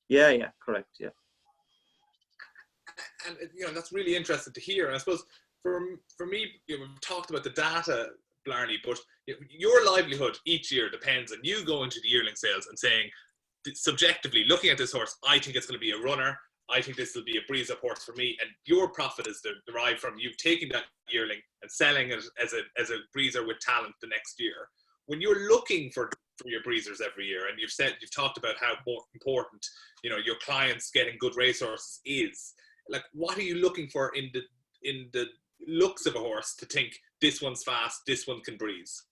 Yeah, correct. Yeah. And that's really interesting to hear. And I suppose for me, we've talked about the data, Blarney, but your livelihood each year depends on you going to the yearling sales and saying, subjectively, looking at this horse, I think it's going to be a runner. I think this will be a breeze up horse for me, and your profit is derived from you taking that yearling and selling it as a breezer with talent the next year. When you're looking for your breezers every year, and you've talked about how important your clients getting good racehorses is, like, what are you looking for in the looks of a horse to think this one's fast, this one can breeze?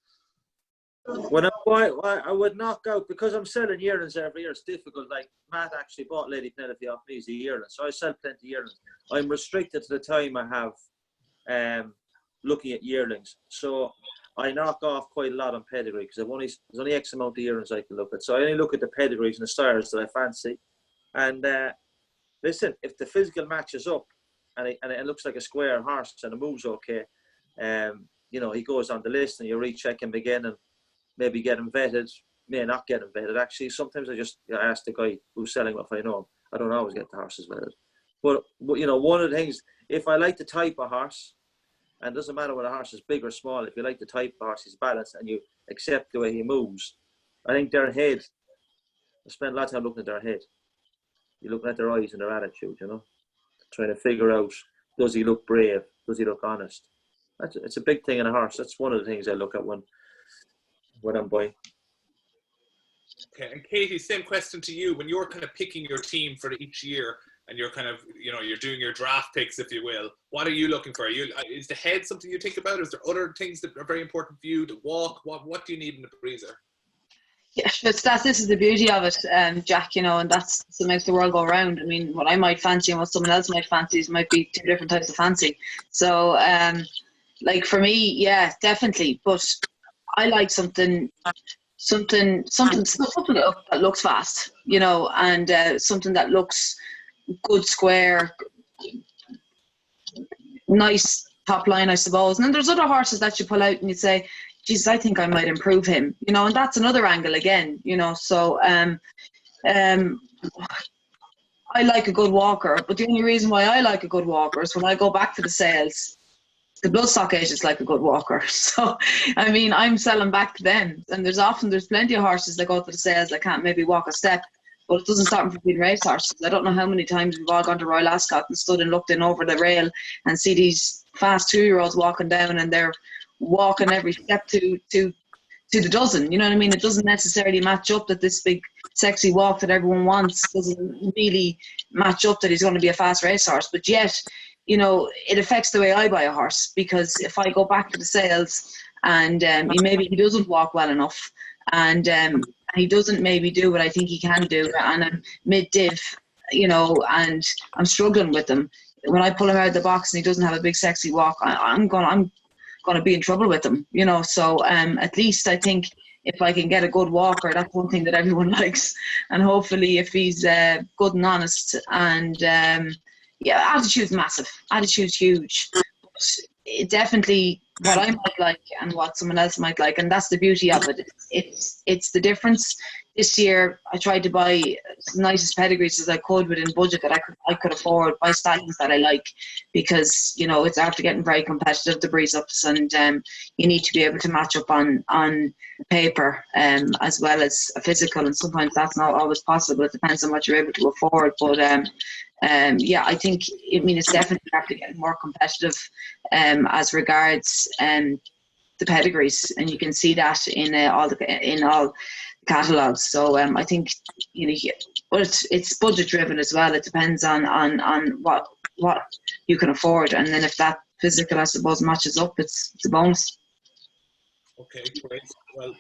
When I would knock out, because I'm selling yearlings every year, it's difficult. Like Matt actually bought Lady Penelope off me as a yearling, so I sell plenty of yearlings. I'm restricted to the time I have looking at yearlings, so I knock off quite a lot on pedigree, because there's only X amount of yearlings I can look at. So I only look at the pedigrees and the styles that I fancy. And listen, if the physical matches up and it looks like a square horse and it moves okay, he goes on the list and you recheck him again and maybe get him vetted, may not get him vetted. Actually, sometimes I just ask the guy who's selling him if I know him. I don't always get the horses vetted. But one of the things, if I like the type of horse, and it doesn't matter whether a horse is big or small, if you like the type of horse, he's balanced, and you accept the way he moves, I think their head, I spend a lot of time looking at their head. You're looking at their eyes and their attitude, trying to figure out, does he look brave? Does he look honest? It's a big thing in a horse. That's one of the things I look at when I'm buying. Okay, and Katie, same question to you. When you're kind of picking your team for each year, and you're kind of, you're doing your draft picks, if you will, what are you looking for? Is the head something you think about? Is there other things that are very important for you? The walk? What do you need in the breezer? Yeah, this is the beauty of it, Jack, and that's what makes the world go round. I mean, what I might fancy and what someone else might fancy might be two different types of fancy. So, like for me, yeah, definitely. But I like something that looks fast, and something that looks good, square, nice top line, I suppose. And then there's other horses that you pull out and you say, Jesus, I think I might improve him, and that's another angle again, so I like a good walker, but the only reason why I like a good walker is when I go back to the sales, the bloodstock agents like a good walker. So, I mean, I'm selling back to them, and there's plenty of horses that go to the sales that can't maybe walk a step, but it doesn't stop them from being racehorses. I don't know how many times we've all gone to Royal Ascot and stood and looked in over the rail and see these fast 2-year-olds walking down, and they're walking every step to the dozen. You know what I mean? It doesn't necessarily match up that this big sexy walk that everyone wants doesn't really match up that he's going to be a fast racehorse. But yet, you know, it affects the way I buy a horse, because if I go back to the sales and maybe he doesn't walk well enough, and he doesn't maybe do what I think he can do, and I'm mid-div, you know, and I'm struggling with him. When I pull him out of the box and he doesn't have a big sexy walk, I'm going to be in trouble with him, you know. So at least I think if I can get a good walker, that's one thing that everyone likes. And hopefully if he's good and honest, and yeah, attitude's massive. Attitude's huge. But it definitely what I might like and what someone else might like, and that's the beauty of it. It's the difference. This year I tried to buy as nicest pedigrees as I could within budget that I could afford, buy stallions that I like, because you know it's after getting very competitive, the breeze ups, and you need to be able to match up on paper as well as a physical, and sometimes that's not always possible. It depends on what you're able to afford, but yeah, I think it's definitely after getting more competitive as regards the pedigrees, and you can see that in all catalogs. So I think but it's budget driven as well. It depends on what you can afford, and then if that physical, I suppose, matches up, it's a bonus. Okay, great. Well,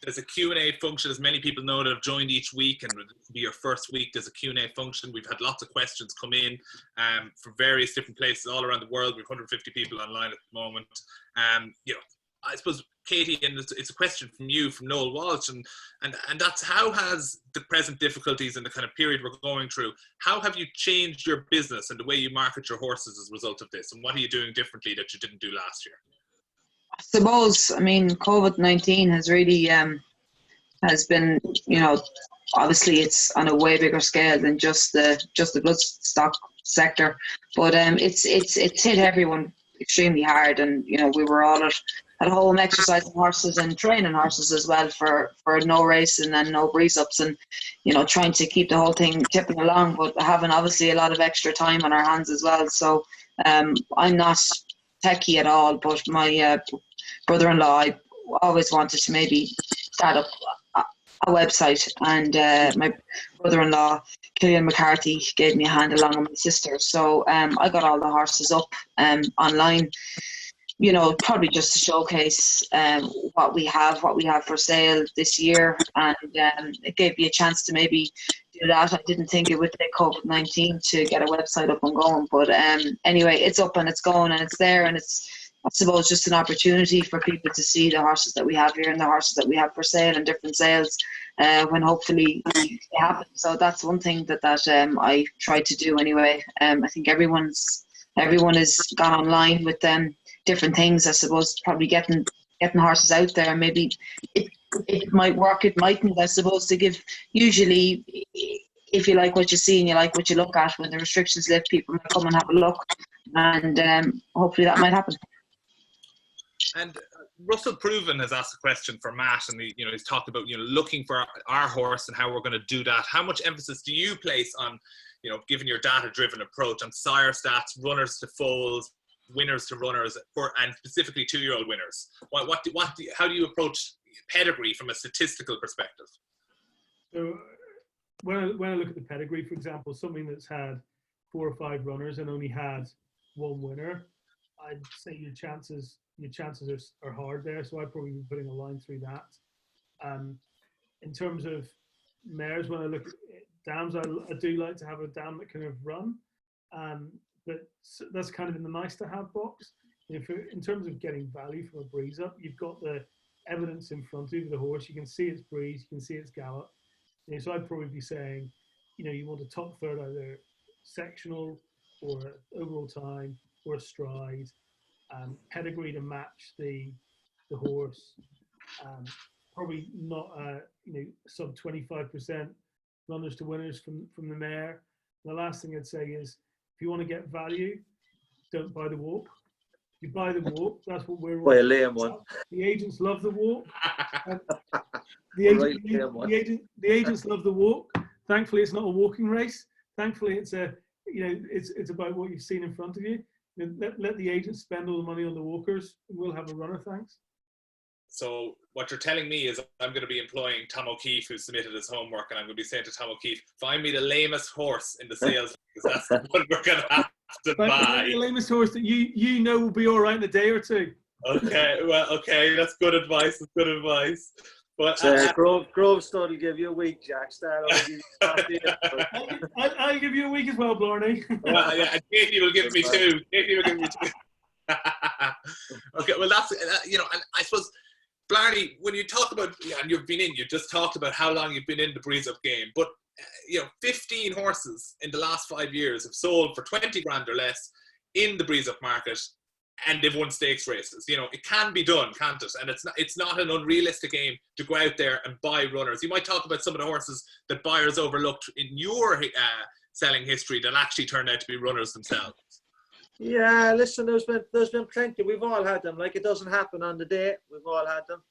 there's a Q&A function, as many people know that have joined each week, and this will be your first week. There's a Q&A function. We've had lots of questions come in from various different places all around the world. We have 150 people online at the moment. I suppose, Katie, and it's a question from you, from Noel Walsh, and that's, how has the present difficulties and the kind of period we're going through, how have you changed your business and the way you market your horses as a result of this, and what are you doing differently that you didn't do last year? I suppose, COVID-19 has really has been, obviously it's on a way bigger scale than just the bloodstock sector, but it's hit everyone extremely hard, and we were all at home exercising horses and training horses as well for no racing and no breeze ups, and trying to keep the whole thing tipping along, but having obviously a lot of extra time on our hands as well. So I'm not techie at all, but my brother-in-law, I always wanted to maybe start up a website, and my brother-in-law Killian McCarthy gave me a hand along with my sister, so I got all the horses up online, probably just to showcase what we have for sale this year, and it gave me a chance to maybe do that. I didn't think it would take COVID-19 to get a website up and going, but anyway, it's up and it's going and it's there, and it's, I suppose, just an opportunity for people to see the horses that we have here and the horses that we have for sale and different sales when hopefully they happen. So that's one thing that I try to do anyway. I think everyone has gone online with different things. I suppose probably getting horses out there. Maybe it might work, it mightn't. I suppose to give, usually if you like what you see and you like what you look at, when the restrictions lift, people might come and have a look, and hopefully that might happen. And Russell Proven has asked a question for Matt, and he's talked about looking for our horse and how we're going to do that. How much emphasis do you place on given your data-driven approach, on sire stats, runners to foals, winners to runners, and specifically 2-year-old winners? How do you approach pedigree from a statistical perspective? So when I look at the pedigree, for example, something that's had 4 or 5 runners and only had 1 winner, I'd say your chances are hard there. So I'd probably be putting a line through that. In terms of mares, when I look at dams, I do like to have a dam that can have run, but that's kind of in the nice to have box. In terms of getting value from a breeze up, you've got the evidence in front of the horse. You can see its breeze, you can see its gallop. So I'd probably be saying, you want a top third, either sectional or overall time or a stride, pedigree to match the horse, probably not sub 25% runners to winners from the mare. And the last thing I'd say is, if you want to get value, don't buy the walk. If you buy the walk, that's what we're all. Buy a lame one. The agents love the walk. The agents love the walk, Thankfully, it's not a walking race. Thankfully, it's it's about what you've seen in front of you. Let the agents spend all the money on the walkers. We'll have a runner, thanks. So what you're telling me is I'm going to be employing Tom O'Keefe, who submitted his homework, and I'm going to be saying to Tom O'Keefe, find me the lamest horse in the sales, because that's the one we're going to have to buy. The lamest horse that you know will be all right in a day or two. Okay, well, okay, that's good advice. That's good advice. But Grove Stud will give you a week, Jack. I'll give you a week as well, Blarney. Well, yeah, and Katie will give me two. Katie will give me two. Okay, well, that's and I suppose, Blarney, when you talk about, and you just talked about how long you've been in the breeze up game, but 15 horses in the last 5 years have sold for 20 grand or less in the breeze up market, and they've won stakes races. It can be done, can't it? And it's not an unrealistic aim to go out there and buy runners. You might talk about some of the horses that buyers overlooked in your selling history that actually turned out to be runners themselves. Yeah, listen, there's been plenty. We've all had them. Like, it doesn't happen on the day. We've all had them.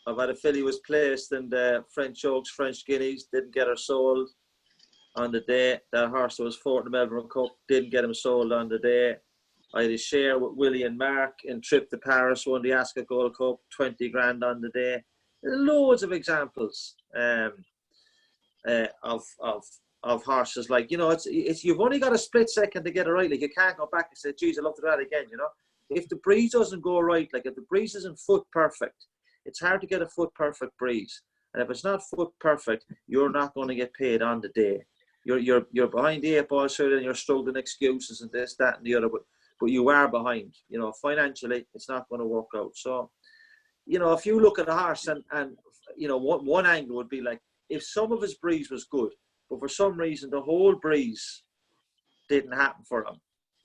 I've had a filly was placed in the French Oaks, French Guineas, didn't get her sold on the day. That horse was fourth in the Melbourne Cup, didn't get him sold on the day. I had a share with Willie and Mark in trip to Paris, won the Ascot Gold Cup, 20 grand on the day. Loads of examples of horses. Like, it's you've only got a split second to get it right. Like, you can't go back and say, geez, I'd love to do that again, If the breeze doesn't go right, like if the breeze isn't foot perfect, it's hard to get a foot perfect breeze. And if it's not foot perfect, you're not going to get paid on the day. You're behind the 8 ball, so then you're struggling excuses and this, that, and the other. But you are behind. Financially, it's not going to work out. So, if you look at a horse and one angle would be like, if some of his breeze was good, but for some reason the whole breeze didn't happen for him,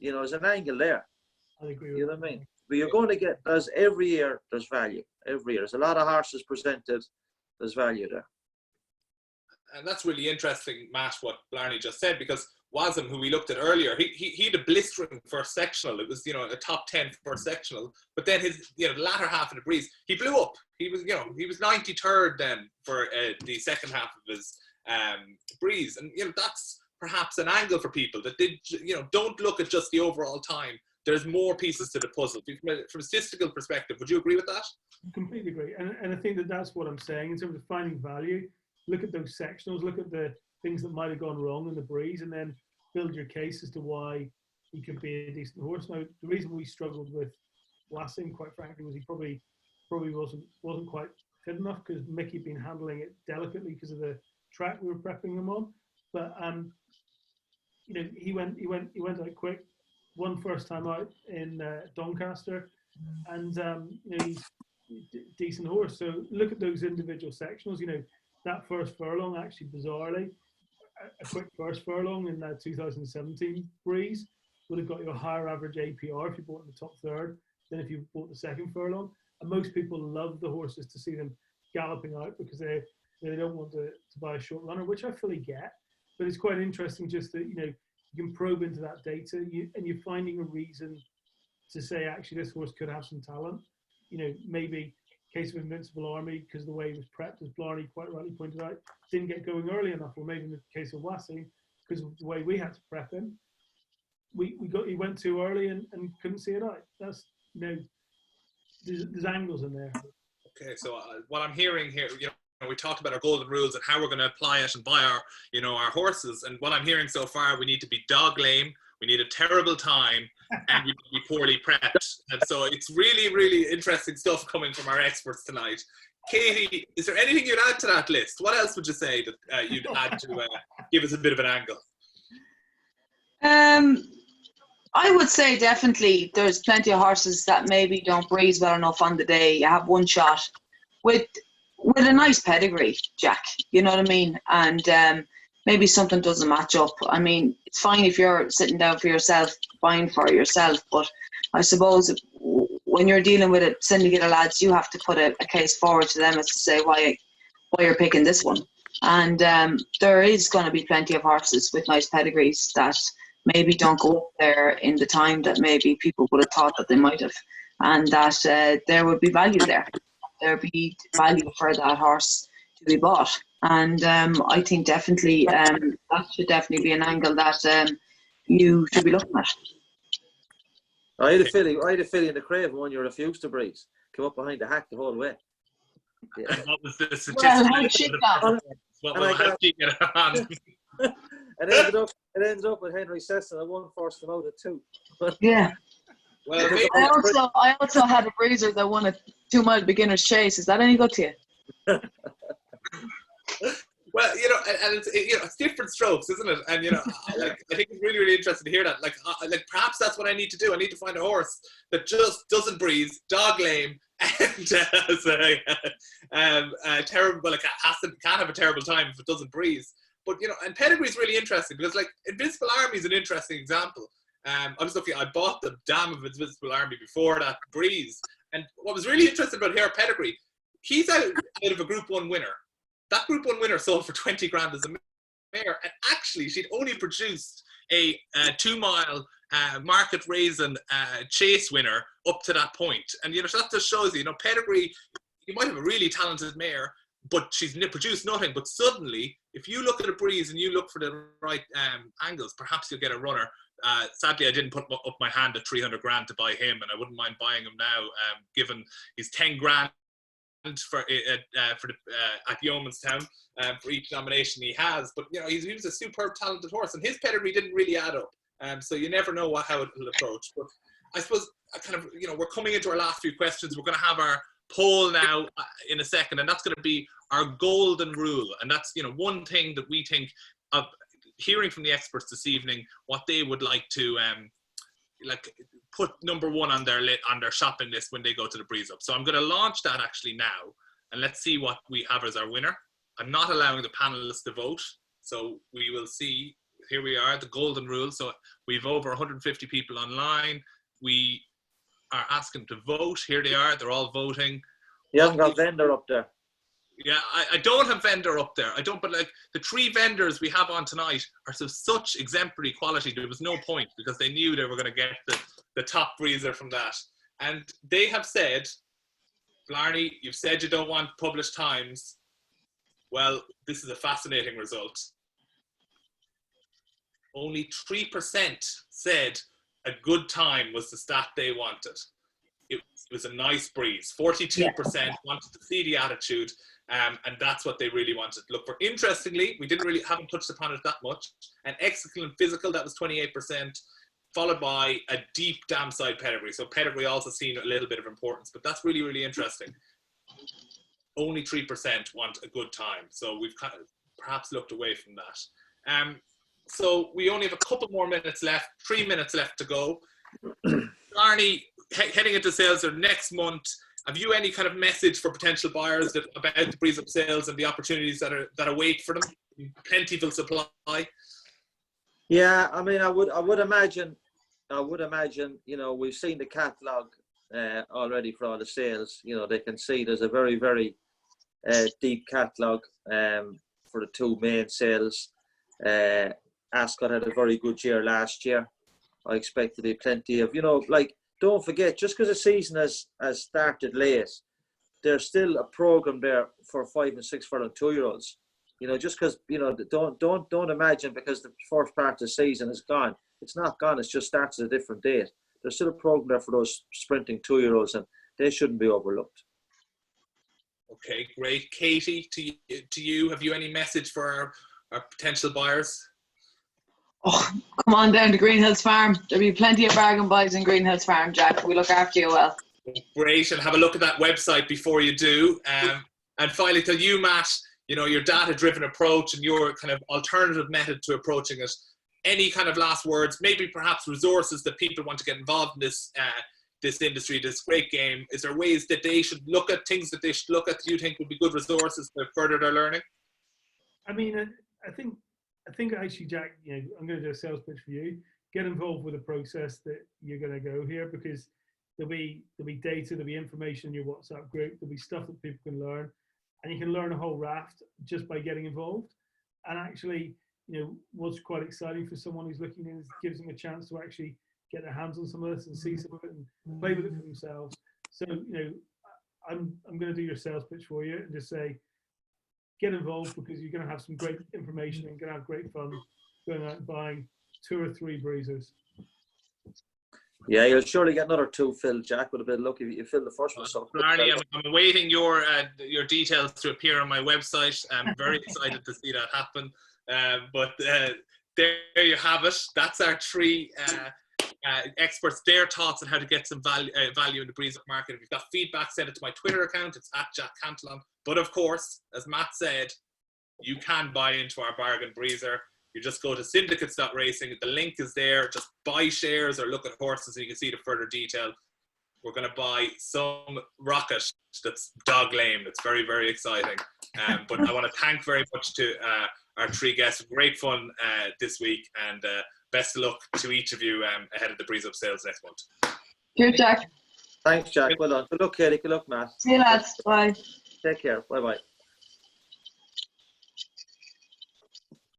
there's an angle there. I agree. You know what I mean? But you're going to get, every year there's value. Every year there's a lot of horses presented. There's value there. And that's really interesting, Matt, what Blarney just said, because Wasm, who we looked at earlier, he had a blistering first sectional. It was, a top 10 first sectional. But then his, the latter half of the breeze, he blew up. He was 93rd then for the second half of his breeze. And, that's perhaps an angle for people that don't look at just the overall time. There's more pieces to the puzzle. From a statistical perspective, would you agree with that? I completely agree. And I think that's what I'm saying in terms of finding value. Look at those sectionals, look at the things that might have gone wrong in the breeze, and then build your case as to why he could be a decent horse. Now, the reason we struggled with Wassing, quite frankly, was he probably wasn't quite fit enough, because Mickey had been handling it delicately because of the track we were prepping him on. But he went out quick, won first time out in Doncaster, and he's a decent horse. So look at those individual sectionals. That first furlong, actually, bizarrely, a quick first furlong in that 2017 breeze would have got you a higher average APR if you bought in the top third than if you bought the second furlong. And most people love the horses to see them galloping out because they don't want to buy a short runner, which I fully get. But it's quite interesting just that, you can probe into that data and you're finding a reason to say, actually, this horse could have some talent. Maybe case of Invincible Army, because the way he was prepped, as Blarney quite rightly pointed out, didn't get going early enough, or maybe in the case of Wassing, because of the way we had to prep him, he went too early and couldn't see it out. That's there's angles in there. Okay, so what I'm hearing here, we talked about our golden rules and how we're going to apply it and buy our, our horses. And what I'm hearing so far, we need to be dog lame, we need a terrible time, and we need to be poorly prepped. And so it's really, really interesting stuff coming from our experts tonight. Katie, is there anything you'd add to that list? What else would you say that you'd add to give us a bit of an angle? I would say definitely there's plenty of horses that maybe don't breeze well enough on the day. You have one shot with a nice pedigree, Jack. You know what I mean? And maybe something doesn't match up. I mean, it's fine if you're sitting down for yourself, buying for yourself, but I suppose when you're dealing with a syndicate of lads, you have to put a case forward to them as to say why you're picking this one. And there is going to be plenty of horses with nice pedigrees that maybe don't go up there in the time that maybe people would have thought that they might have, and that there would be value there. There'd be value for that horse to be bought. And I think definitely that should definitely be an angle that you should be looking at. I had a filly in the Craven one you refused to breeze. Come up behind the hack the whole way. Yeah. And what was the statistic? Well, how'd she go? How she get on? It ended up with Henry Sesson. I won forced him out at 2. Yeah. Well, maybe, I also had a breezer that won a 2 mile beginner's chase. Is that any good to you? well, and it's different strokes, isn't it? And I think it's really, really interesting to hear that. Like perhaps that's what I need to do. I need to find a horse that just doesn't breeze, dog lame, and terrible. Well, it can't have a terrible time if it doesn't breeze. But and pedigree is really interesting because like Invincible Army is an interesting example. I was looking. I bought the dam of Invincible Army before that breeze, and what was really interesting about her pedigree, he's out of a Group 1 winner. That Group 1 winner sold for 20 grand as a mare, and actually she'd only produced a 2 mile market raising chase winner up to that point. And so that just shows you, pedigree. You might have a really talented mare, but she's produced nothing. But suddenly, if you look at a breeze and you look for the right angles, perhaps you'll get a runner. Sadly, I didn't put up my hand at 300 grand to buy him, and I wouldn't mind buying him now, given he's 10 grand for at Yeomanstown for each nomination he has. But he was a superb talented horse, and his pedigree didn't really add up. So you never know how it'll approach. But I suppose we're coming into our last few questions. We're going to have our poll now in a second, and that's going to be our golden rule. And that's one thing that we think of hearing from the experts this evening, what they would like to put number 1 on their shopping list when they go to the breeze up. So I'm going to launch that actually now, and let's see what we have as our winner. I'm not allowing the panelists to vote, so we will see. Here we are, the golden rule. So we've over 150 people online. We are asking to vote. Here they are. They're all voting. You haven't got vendor up there. Yeah, I don't have vendor up there. I don't, but like the 3 vendors we have on tonight are of such exemplary quality. There was no point because they knew they were going to get the top breezer from that. And they have said, Blarney, you've said you don't want published times. Well, this is a fascinating result. Only 3% said a good time was the stat they wanted. It was a nice breeze. 42% wanted to see the attitude, and that's what they really wanted to look for. Interestingly, we haven't touched upon it that much. An excellent physical, that was 28%, followed by a deep dam side pedigree. So pedigree also seen a little bit of importance, but that's really, really interesting. Only 3% want a good time. So we've kind of perhaps looked away from that. So we only have a couple more minutes left, 3 minutes left to go. Blarney, heading into sales next month, have you any kind of message for potential buyers about the breeze up sales and the opportunities that await for them? Plentiful supply. Yeah, I mean, I would imagine, we've seen the catalogue already for all the sales. They can see there's a very, very deep catalogue for the 2 main sales. Ascot had a very good year last year. I expect to be plenty of, don't forget, just because the season has started late, there's still a program there for 5 and 6 furlong 2-year-olds. Just because, don't imagine because the first part of the season is gone. It's not gone. It just starts at a different date. There's still a program there for those sprinting 2-year-olds, and they shouldn't be overlooked. Okay, great. Katie, to you, have you any message for our potential buyers? Oh, come on down to Green Hills Farm. There'll be plenty of bargain buys in Green Hills Farm, Jack. We look after you well. Great, and have a look at that website before you do. And finally, to you, Matt, your data-driven approach and your kind of alternative method to approaching it. Any kind of last words, maybe perhaps resources that people want to get involved in this industry, this great game. Is there ways that they should look at, things that they should look at that you think would be good resources to further their learning? I mean, I think actually, Jack, I'm going to do a sales pitch for you. Get involved with the process that you're going to go here, because there'll be data, there'll be information in your WhatsApp group, there'll be stuff that people can learn, and you can learn a whole raft just by getting involved. And actually, what's quite exciting for someone who's looking in is it gives them a chance to actually get their hands on some of this and see some of it and play with it for themselves. So, I'm going to do your sales pitch for you and just say, get involved, because you're going to have some great information and going to have great fun going out and buying 2 or 3 breezers. Yeah, you'll surely get another 2 filled, Jack, with a bit of luck if you fill the first one. So Blarney, I'm awaiting your details to appear on my website. I'm very excited to see that happen. But there you have it. That's our 3 experts, their thoughts on how to get some value in the breezer market. If you've got feedback, send it to my Twitter account. It's @JackCantillon. But of course, as Matt said, you can buy into our bargain breezer. You just go to syndicates.racing. The link is there. Just buy shares or look at horses and you can see the further detail. We're going to buy some rocket that's dog lame. It's very, very exciting. But I want to thank very much to our 3 guests. Great fun this week, and best of luck to each of you ahead of the Breeze Up sales next month. Cheers, Jack. thanks, Jack. Well done. Good luck, Katie. Good luck, Matt. See you, lads. Bye. Take care. Bye-bye.